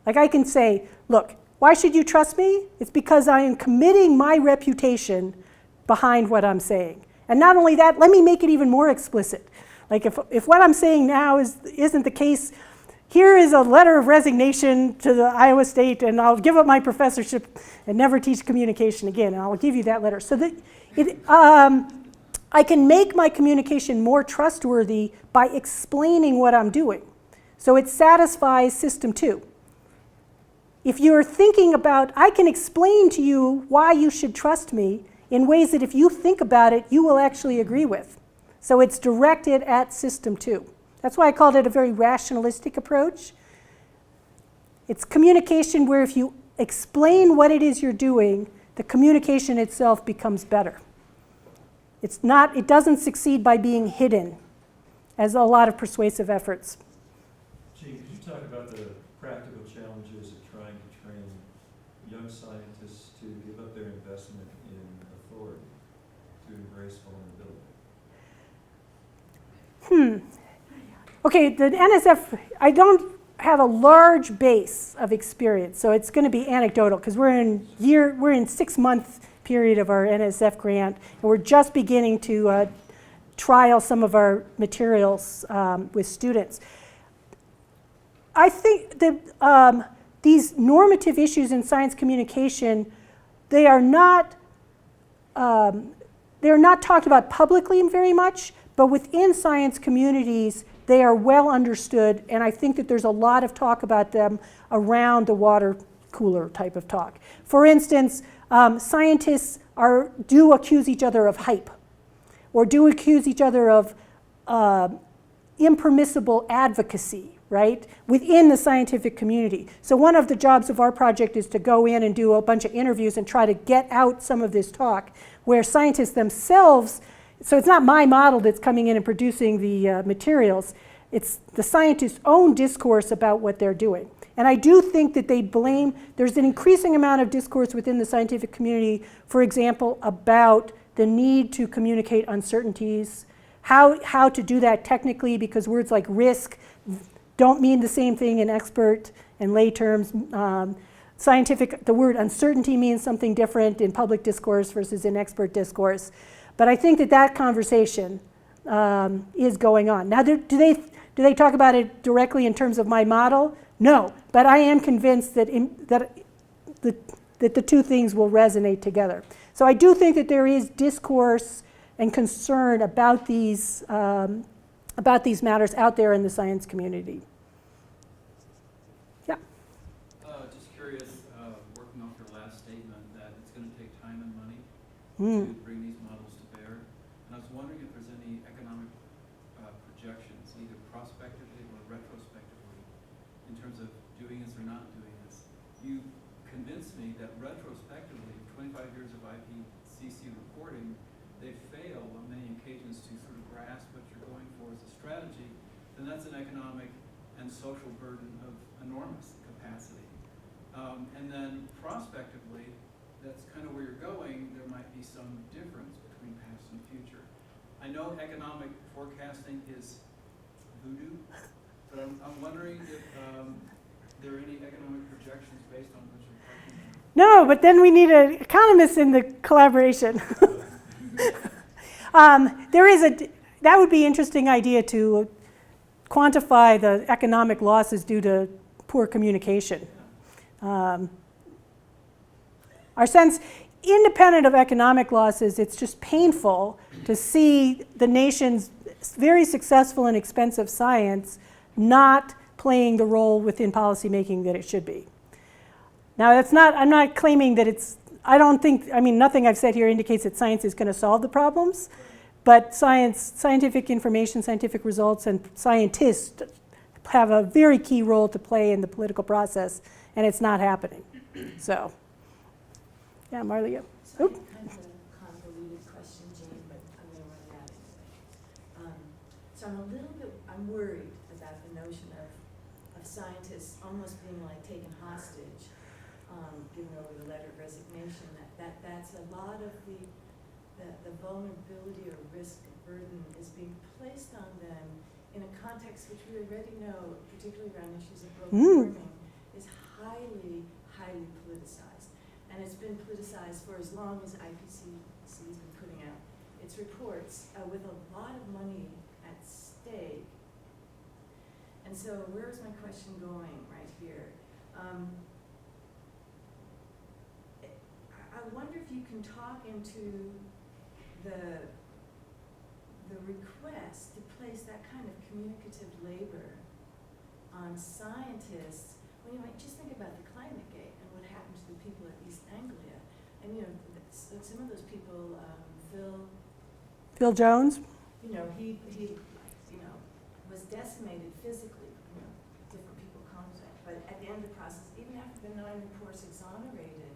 Like I can say, look, why should you trust me? It's because I am committing my reputation behind what I'm saying. And not only that, let me make it even more explicit. Like if what I'm saying now isn't the case, here is a letter of resignation to the Iowa State, and I'll give up my professorship and never teach communication again, and I'll give you that letter. So that I can make my communication more trustworthy by explaining what I'm doing. So it satisfies system 2. If you're thinking about, I can explain to you why you should trust me in ways that if you think about it, you will actually agree with. So it's directed at system 2. That's why I called it a very rationalistic approach. It's communication where if you explain what it is you're doing, the communication itself becomes better. It doesn't succeed by being hidden, as a lot of persuasive efforts. Gene, could you talk about the practical challenges of trying to train young scientists to give up their investment in authority, to embrace vulnerability? Okay, the NSF, I don't have a large base of experience, so it's going to be anecdotal because we're in 6-month period of our NSF grant, and we're just beginning to trial some of our materials with students. I think that these normative issues in science communication, they are not they're not talked about publicly very much, but within science communities, they are well understood, and I think that there's a lot of talk about them around the water cooler type of talk. For instance, scientists do accuse each other of hype, or do accuse each other of impermissible advocacy, right, within the scientific community. So one of the jobs of our project is to go in and do a bunch of interviews and try to get out some of this talk where scientists themselves, so it's not my model that's coming in and producing the materials, it's the scientists' own discourse about what they're doing. And I do think that they blame, there's an increasing amount of discourse within the scientific community, for example, about the need to communicate uncertainties, how to do that technically, because words like risk don't mean the same thing in expert and lay terms. The word uncertainty means something different in public discourse versus in expert discourse. But I think that conversation is going on. Now, do they talk about it directly in terms of my model? No, but I am convinced that the two things will resonate together. So I do think that there is discourse and concern about these matters out there in the science community. Yeah. Just curious, working off your last statement, that it's going to take time and money to bring these models to bear. And I was wondering if there's any economic projections, either prospectively or retrospectively, in terms of doing this or not doing this. You convinced me that retrospectively, 25 years of IPCC reporting, they fail on many occasions to sort of grasp what you're going for as a strategy, then that's an economic and social burden of enormous capacity. And then prospectively, that's kind of where you're going, there might be some difference between past and future. I know economic forecasting is voodoo, but I'm wondering if there are any economic projections based on what you're talking about. No, but then we need an economist in the collaboration. That would be an interesting idea to quantify the economic losses due to poor communication. Our sense, independent of economic losses, it's just painful to see the nation's very successful and expensive science not playing the role within policymaking that it should be. Now, I'm not claiming that nothing I've said here indicates that science is going to solve the problems, but scientific information, scientific results, and scientists have a very key role to play in the political process, and it's not happening. So, yeah, Marley. Sorry, kind of a convoluted question, Jane, but I'm going to run it out anyway. So I'm worried about the notion of scientists almost being like taken hostage, given over the letter of resignation. That's a lot of the vulnerability or risk burden is being placed on them in a context which we already know, particularly around issues of global warming, is highly, highly politicized. And it's been politicized for as long as IPCC has been putting out its reports with a lot of money at stake. And so where's my question going right here? I wonder if you can talk into the request to place that kind of communicative labor on scientists when you might just think about the climate gate and what happened to the people at East Anglia. And some of those people, Phil Jones? he was decimated physically, different people contact. But at the end of the process, even after the 9 reports exonerated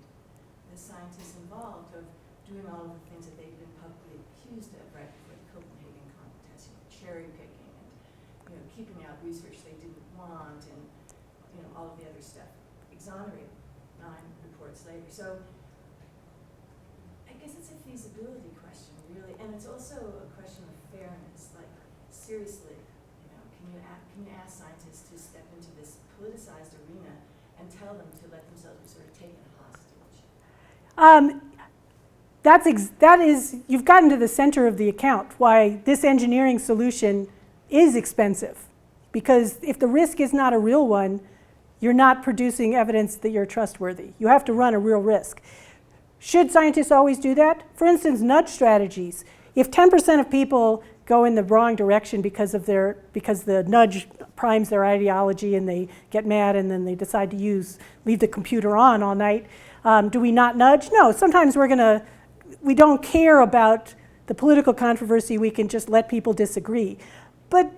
the scientists involved of doing all of the things that they've been publicly accused of, right before the Copenhagen contest, cherry picking and keeping out research they didn't want, and all of the other stuff, exonerated 9 reports later. So I guess it's a feasibility question, really, and it's also a question of fairness. Like, seriously, can you ask scientists to step into this politicized arena and tell them to let themselves be sort of taken hostage? You've gotten to the center of the account, why this engineering solution is expensive. Because if the risk is not a real one, you're not producing evidence that you're trustworthy. You have to run a real risk. Should scientists always do that? For instance, nudge strategies. If 10% of people go in the wrong direction because the nudge primes their ideology and they get mad and then they decide to leave the computer on all night, do we not nudge? No, sometimes we don't care about the political controversy, we can just let people disagree. But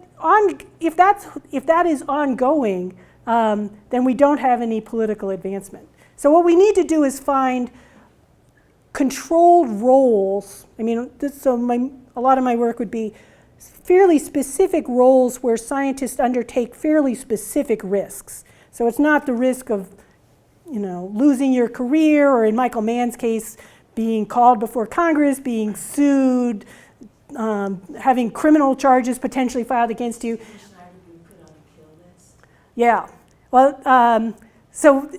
if that is ongoing, then we don't have any political advancement. So what we need to do is find controlled roles. I mean, a lot of my work would be fairly specific roles where scientists undertake fairly specific risks. So it's not the risk of, losing your career, or in Michael Mann's case, being called before Congress, being sued, having criminal charges potentially filed against you. Yeah. Well, so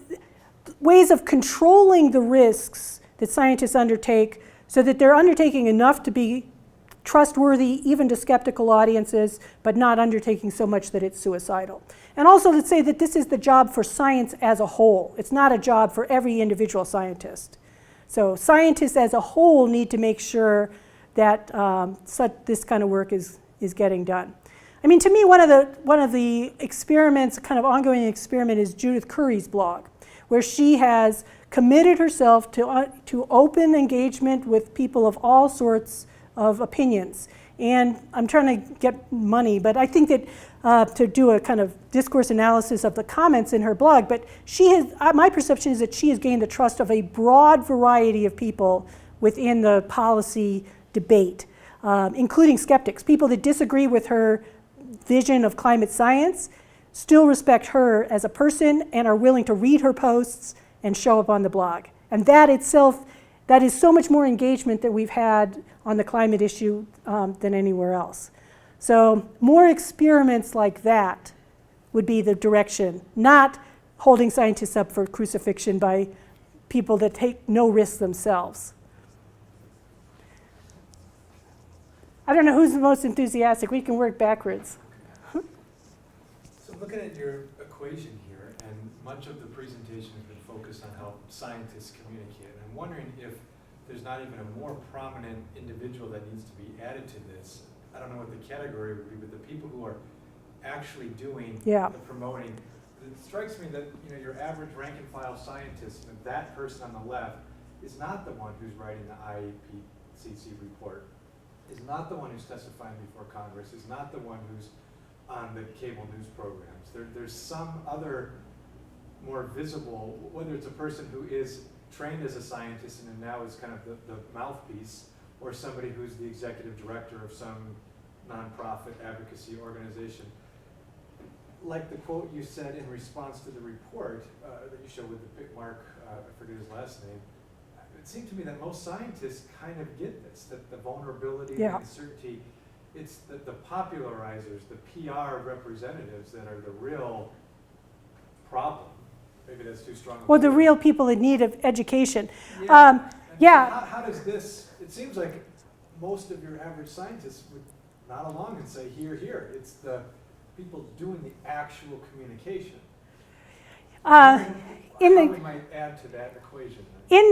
ways of controlling the risks that scientists undertake so that they're undertaking enough to be trustworthy even to skeptical audiences, but not undertaking so much that it's suicidal. And also let's say that this is the job for science as a whole. It's not a job for every individual scientist. So scientists as a whole need to make sure that this kind of work is getting done. I mean, to me, one of the experiments, kind of ongoing experiment, is Judith Curry's blog, where she has committed herself to open engagement with people of all sorts of opinions. And I'm trying to get money, but I think that to do a kind of discourse analysis of the comments in her blog, but my perception is that she has gained the trust of a broad variety of people within the policy debate, including skeptics. People that disagree with her vision of climate science still respect her as a person and are willing to read her posts and show up on the blog. And that itself, that is so much more engagement that we've had on the climate issue than anywhere else. So more experiments like that would be the direction, not holding scientists up for crucifixion by people that take no risks themselves. I don't know who's the most enthusiastic. We can work backwards. So looking at your equation here, and much of the presentation has been focused on how scientists communicate. I'm wondering if there's not even a more prominent individual that needs to be added to this. I don't know what the category would be, but the people who are actually doing the promoting. It strikes me that your average rank and file scientist, that person on the left, is not the one who's writing the IPCC report, is not the one who's testifying before Congress, is not the one who's on the cable news programs. There's some other more visible, whether it's a person who is trained as a scientist and now is kind of the mouthpiece, or somebody who's the executive director of some nonprofit advocacy organization. Like the quote you said in response to the report that you showed with the pick mark, I forget his last name, it seemed to me that most scientists kind of get this, that the vulnerability and the uncertainty, it's the popularizers, the PR representatives that are the real problem. Maybe that's too strong. Well, the real people in need of education. So how does this, it seems like most of your average scientists would nod along and say, here, here. It's the people doing the actual communication. How we might add to that equation. In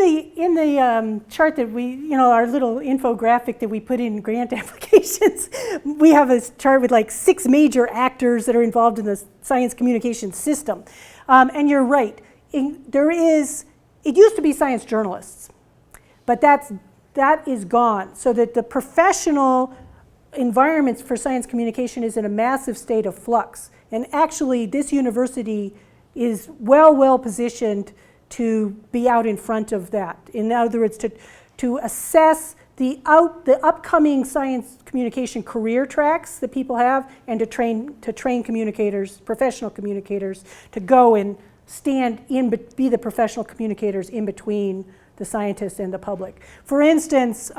the chart that we, our little infographic that we put in grant applications, we have a chart with like 6 major actors that are involved in the science communication system. And you're right. It used to be science journalists, but that is gone. So that the professional environments for science communication is in a massive state of flux. And actually, this university is well positioned to be out in front of that. In other words, to assess the upcoming science communication career tracks that people have, and to train communicators, professional communicators, to go and be the professional communicators in between the scientists and the public. For instance,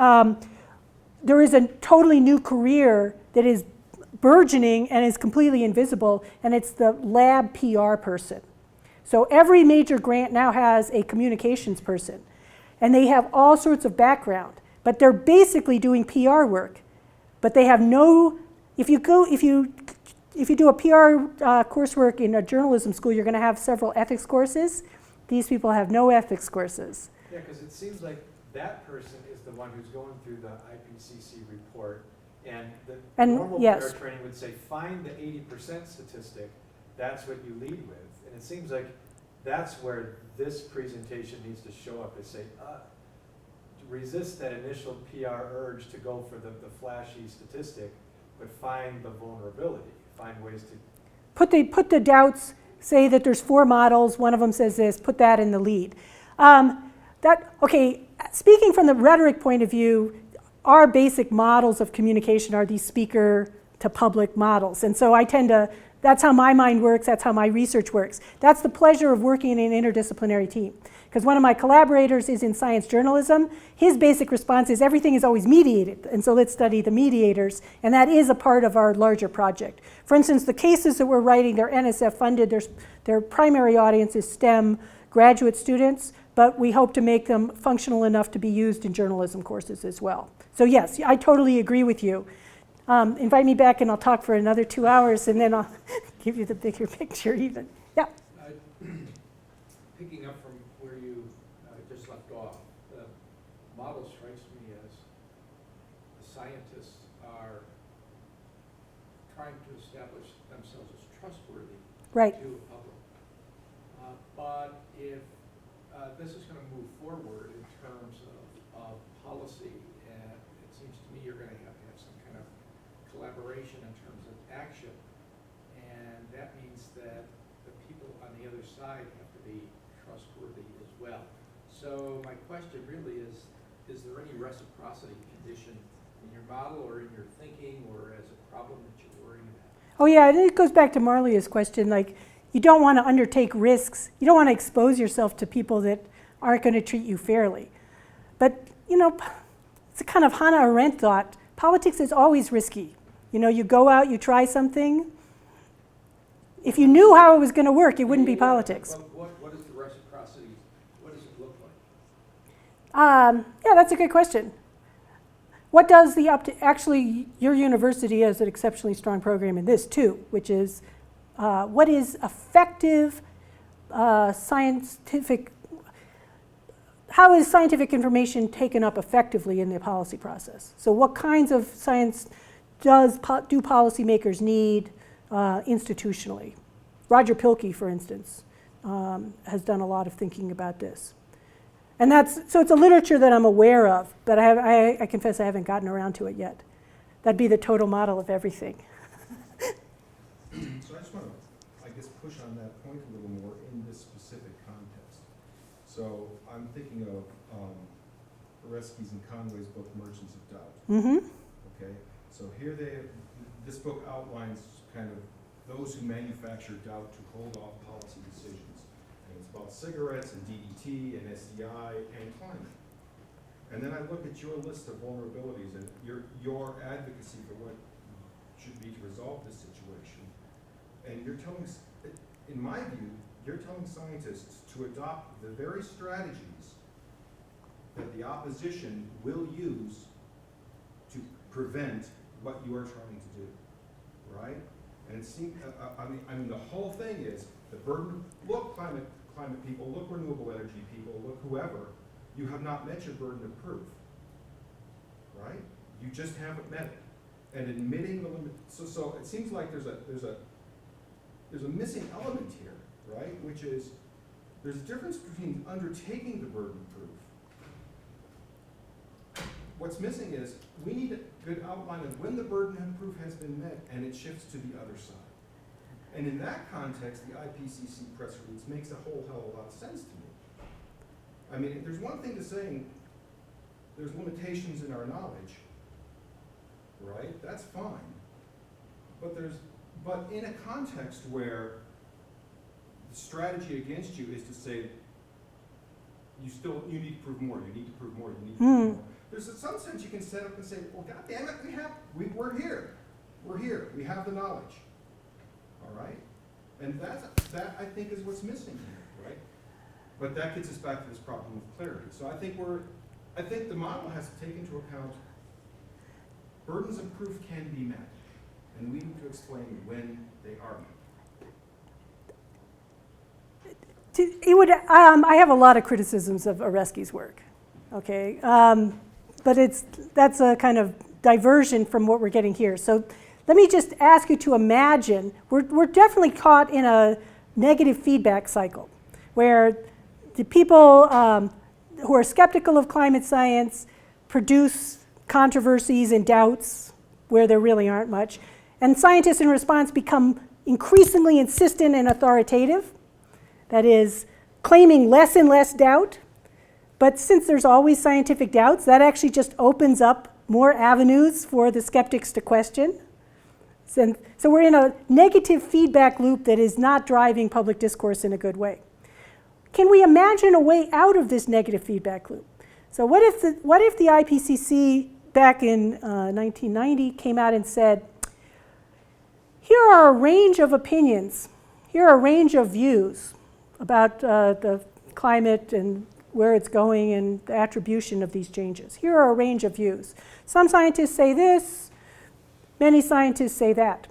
there is a totally new career that is burgeoning and is completely invisible, and it's the lab PR person. So every major grant now has a communications person, and they have all sorts of background, but they're basically doing PR work. But they have no, if you do a PR coursework in a journalism school, you're going to have several ethics courses. These people have no ethics courses. Yeah, because it seems like that person is the one who's going through the IPCC report, and the And, normal yes. PARE training would say, find the 80% statistic, that's what you lead with. And it seems like that's where this presentation needs to show up, is say, resist that initial PR urge to go for the flashy statistic, but find the vulnerability, find ways to. Put the doubts, say that there's 4 models, one of them says this, put that in the lead. Okay, speaking from the rhetoric point of view, our basic models of communication are these speaker to public models. And so I tend to, that's how my mind works, that's how my research works. That's the pleasure of working in an interdisciplinary team. Because one of my collaborators is in science journalism. His basic response is everything is always mediated, and so let's study the mediators, and that is a part of our larger project. For instance, the cases that we're writing, they're NSF funded, their primary audience is STEM graduate students, but we hope to make them functional enough to be used in journalism courses as well. So yes, I totally agree with you. Invite me back and I'll talk for another 2 hours, and then I'll give you the bigger picture even. Yeah. Picking up from where you just left off, the model strikes me as the scientists are trying to establish themselves as trustworthy Right. to the public. But if this is going to move forward in terms of policy, and it seems to me you're going to have some kind of collaboration in terms of action, and that means that the people on the other side have to be trustworthy as well. So my question really is there any reciprocity condition in your model or in your thinking or as a problem that you're worrying about? Oh yeah, and it goes back to Marlia's question, like you don't want to undertake risks. You don't want to expose yourself to people that aren't going to treat you fairly. But, you know, it's a kind of Hannah Arendt thought. Politics is always risky. You know, you go out, you try something. If you knew how it was going to work, it wouldn't be politics. Well, what is the reciprocity? What does it look like? Yeah, that's a good question. What does the actually, your university has an exceptionally strong program in this too, which is what is effective scientific, how is scientific information taken up effectively in the policy process? So what kinds of science do policymakers need institutionally? Roger Pilkey, for instance, has done a lot of thinking about this. And so it's a literature that I'm aware of, but I confess I haven't gotten around to it yet. That'd be the total model of everything. So I just want to, I guess, push on that point a little more in this specific context. So I'm thinking of Oresky's and Conway's book, Merchants of Doubt. Mm-hmm. Okay, so here this book outlines kind of those who manufacture doubt to hold off policy decisions. And it's about cigarettes and DDT and SDI and climate. And then I look at your list of vulnerabilities and your advocacy for what should be to resolve this situation. And you're telling, in my view, you're telling scientists to adopt the very strategies that the opposition will use to prevent what you are trying to do, right? And it seems, I mean, the whole thing is the burden. Look, climate people. Look, renewable energy people. Look, whoever. You have not met your burden of proof, right? You just haven't met it. And admitting the limit. So it seems like there's a missing element here, right? Which is there's a difference between undertaking the burden of proof. What's missing is we need a good outline of when the burden of proof has been met and it shifts to the other side. And in that context, the IPCC press release makes a whole hell of a lot of sense to me. I mean, there's one thing to saying there's limitations in our knowledge, right? That's fine. But in a context where the strategy against you is to say you need to prove more, you need to prove more, you need to prove more. There's some sense you can set up and say, well, God damn it, we're here. We're here. We have the knowledge. All right? And that I think is what's missing here, right? But that gets us back to this problem of clarity. So I think the model has to take into account burdens of proof can be met, and we need to explain when they are met. I have a lot of criticisms of Oresky's work, okay? But that's a kind of diversion from what we're getting here. So let me just ask you to imagine, we're definitely caught in a negative feedback cycle where the people who are skeptical of climate science produce controversies and doubts where there really aren't much. And scientists in response become increasingly insistent and authoritative. That is, claiming less and less doubt. But since there's always scientific doubts, that actually just opens up more avenues for the skeptics to question. So we're in a negative feedback loop that is not driving public discourse in a good way. Can we imagine a way out of this negative feedback loop? So what if the IPCC back in 1990 came out and said, here are a range of opinions, here are a range of views about the climate and where it's going and the attribution of these changes. Here are a range of views. Some scientists say this, many scientists say that.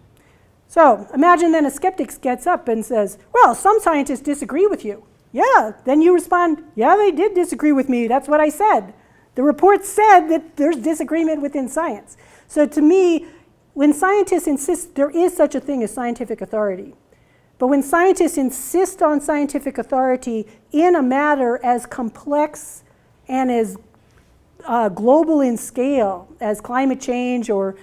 So imagine then a skeptic gets up and says, well, some scientists disagree with you. Yeah, then you respond, yeah, they did disagree with me, that's what I said. The report said that there's disagreement within science. So to me, when scientists insist, there is such a thing as scientific authority. But when scientists insist on scientific authority in a matter as complex and as global in scale as climate change or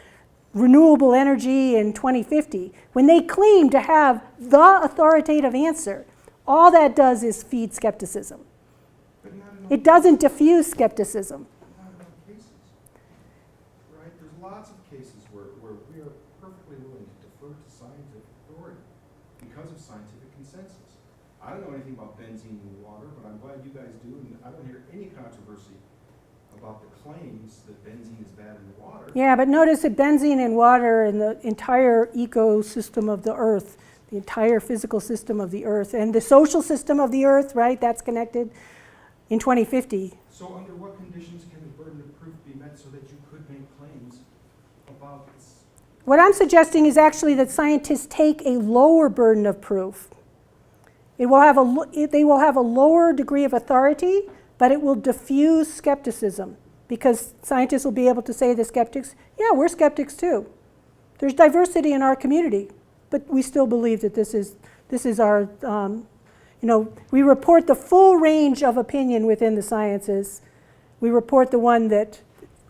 renewable energy in 2050, when they claim to have the authoritative answer, all that does is feed skepticism. It doesn't diffuse skepticism. Not in all cases, right? There's lots of cases where we are perfectly willing to defer to scientific authority because of scientific consensus. I don't know anything about benzene in water, but I'm glad you guys do, and I don't hear any controversy about the claims that benzene is bad in the water. Yeah, but notice that benzene in water and the entire ecosystem of the Earth, the entire physical system of the Earth, and the social system of the Earth, right, that's connected in 2050. So under what conditions can the burden of proof be met so that you could make claims about this? What I'm suggesting is actually that scientists take a lower burden of proof. They will have a lower degree of authority, but it will diffuse skepticism because scientists will be able to say to skeptics, yeah, we're skeptics too. There's diversity in our community, but we still believe that this is our, we report the full range of opinion within the sciences. We report the one that,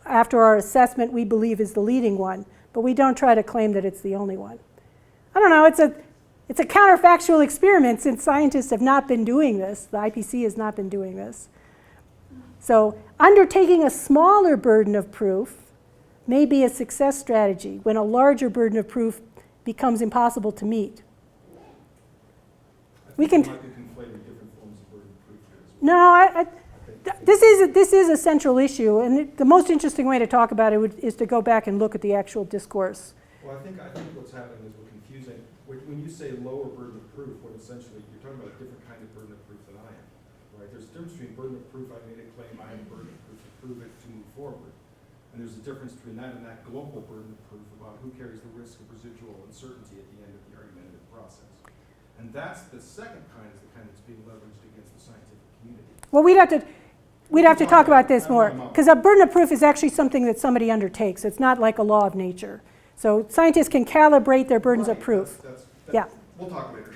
after our assessment, we believe is the leading one, but we don't try to claim that it's the only one. I don't know, it's a counterfactual experiment since scientists have not been doing this. The IPC has not been doing this. So undertaking a smaller burden of proof may be a success strategy when a larger burden of proof becomes impossible to meet. We can might be conflating different forms of burden of proof here as well. No, this is a central issue, and the most interesting way to talk about it is to go back and look at the actual discourse. Well, I think what's happening is we're confusing. When you say lower burden of proof, what essentially you're talking about a different kind of burden of proof than I am, right? There's a difference between burden of proof. I made a claim. I have a burden of proof to prove it to move forward, and there's a difference between that and that global burden of proof about who carries the risk of residual uncertainty at the end of the argumentative process. And that's the second kind, is the kind that's being leveraged against the scientific community. Well, we'd have to talk about this more, because a burden of proof is actually something that somebody undertakes. It's not like a law of nature. So scientists can calibrate their burdens of proof. Yeah. We'll talk later.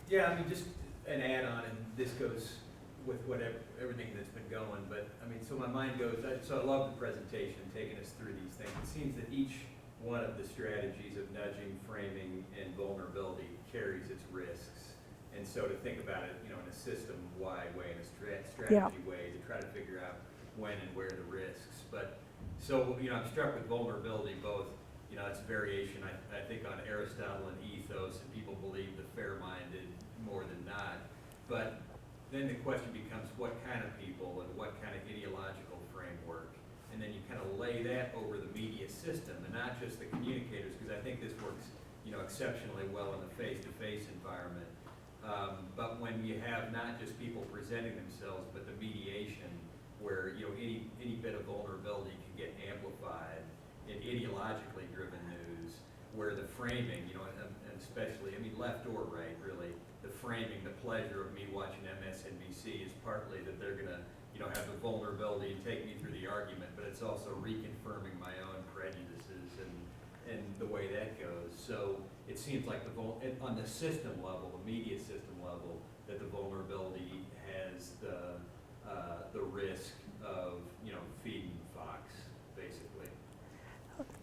Yeah, I mean, just an add-on, and this goes with everything that's been going, but I mean, so my mind goes, so I love the presentation, taking us through these things. It seems that each one of the strategies of nudging, framing, and vulnerability carries its risks. And so to think about it, in a system-wide way, in a strategy way, to try to figure out when and where the risks. But so, I'm struck with vulnerability, both, it's variation, I think, on Aristotle and ethos, and people believe the fair-minded more than not. But then the question becomes what kind of people and what kind of ideological framework, and then you kind of lay that over the media system, and not just the communicators, because I think this works, exceptionally well in the face-to-face environment. But when you have not just people presenting themselves, but the mediation, where any bit of vulnerability can get amplified in ideologically driven news, where the framing, and especially, I mean, left or right, really, the framing, the pleasure of me watching MSNBC is partly that they're gonna, you know, have the vulnerability and take me through the argument, but it's also reconfirming my own prejudices and the way that goes. So it seems like on the system level, the media system level, that the vulnerability has the risk of, you know, feeding Fox, basically.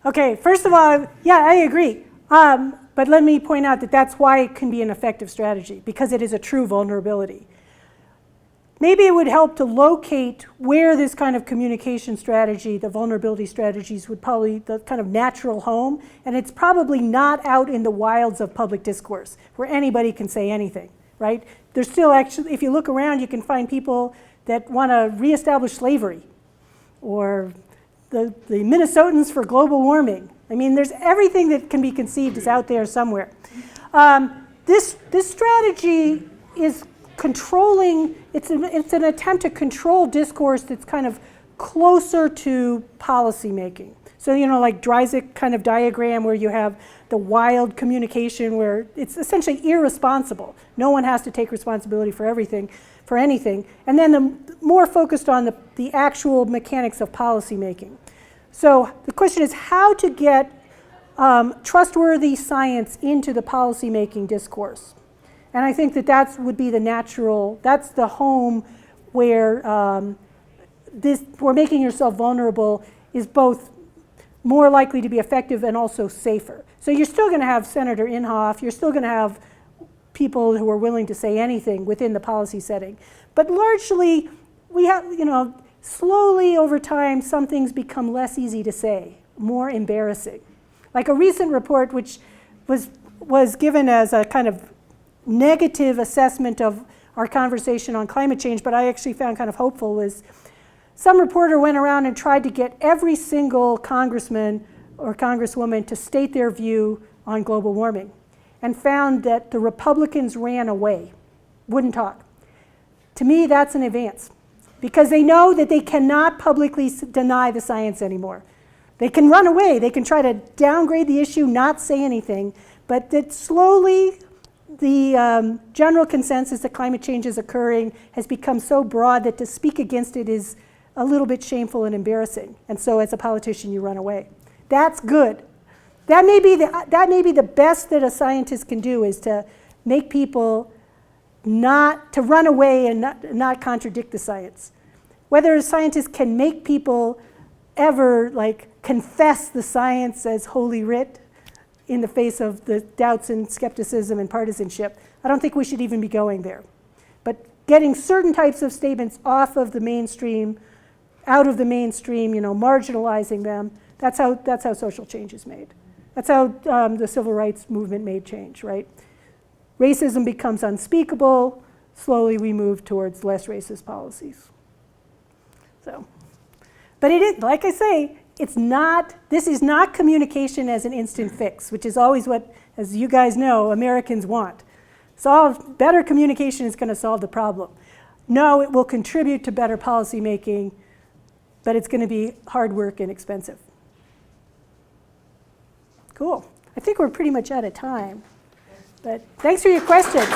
Okay, first of all, yeah, I agree. But let me point out that that's why it can be an effective strategy, because it is a true vulnerability. Maybe it would help to locate where this kind of communication strategy, the vulnerability strategies, would probably the kind of natural home, and it's probably not out in the wilds of public discourse where anybody can say anything, right? There's still actually, if you look around, you can find people that want to reestablish slavery, or the Minnesotans for global warming. I mean, there's everything that can be conceived is out there somewhere. This strategy is controlling, it's an attempt to control discourse that's kind of closer to policy making. So, you know, like Dreisek's kind of diagram where you have the wild communication where it's essentially irresponsible. No one has to take responsibility for everything, for anything. And then the more focused on the actual mechanics of policy making. So the question is how to get trustworthy science into the policy making discourse. And I think that would be the natural, that's the home where where making yourself vulnerable is both more likely to be effective and also safer. So you're still going to have Senator Inhofe, you're still going to have people who are willing to say anything within the policy setting. But largely, we have, you know, slowly over time, some things become less easy to say, more embarrassing. Like a recent report which was given as a kind of negative assessment of our conversation on climate change, but I actually found kind of hopeful, was some reporter went around and tried to get every single congressman or congresswoman to state their view on global warming, and found that the Republicans ran away, wouldn't talk. To me, that's an advance, because they know that they cannot publicly deny the science anymore. They can run away, they can try to downgrade the issue, not say anything, but that slowly the general consensus that climate change is occurring has become so broad that to speak against it is a little bit shameful and embarrassing. And so as a politician, you run away. That's good. That may be the best that a scientist can do, is to make people not to run away and not contradict the science. Whether a scientist can make people ever like confess the science as holy writ in the face of the doubts and skepticism and partisanship, I don't think we should even be going there. But getting certain types of statements off of the mainstream, out of the mainstream, you know, marginalizing them, that's how social change is made. That's how the civil rights movement made change, right? Racism becomes unspeakable. Slowly we move towards less racist policies. So, but it is, like I say, this is not communication as an instant fix, which is always what, as you guys know, Americans want. Better communication is going to solve the problem. No, it will contribute to better policy making, but it's going to be hard work and expensive. Cool. I think we're pretty much out of time. But thanks for your questions.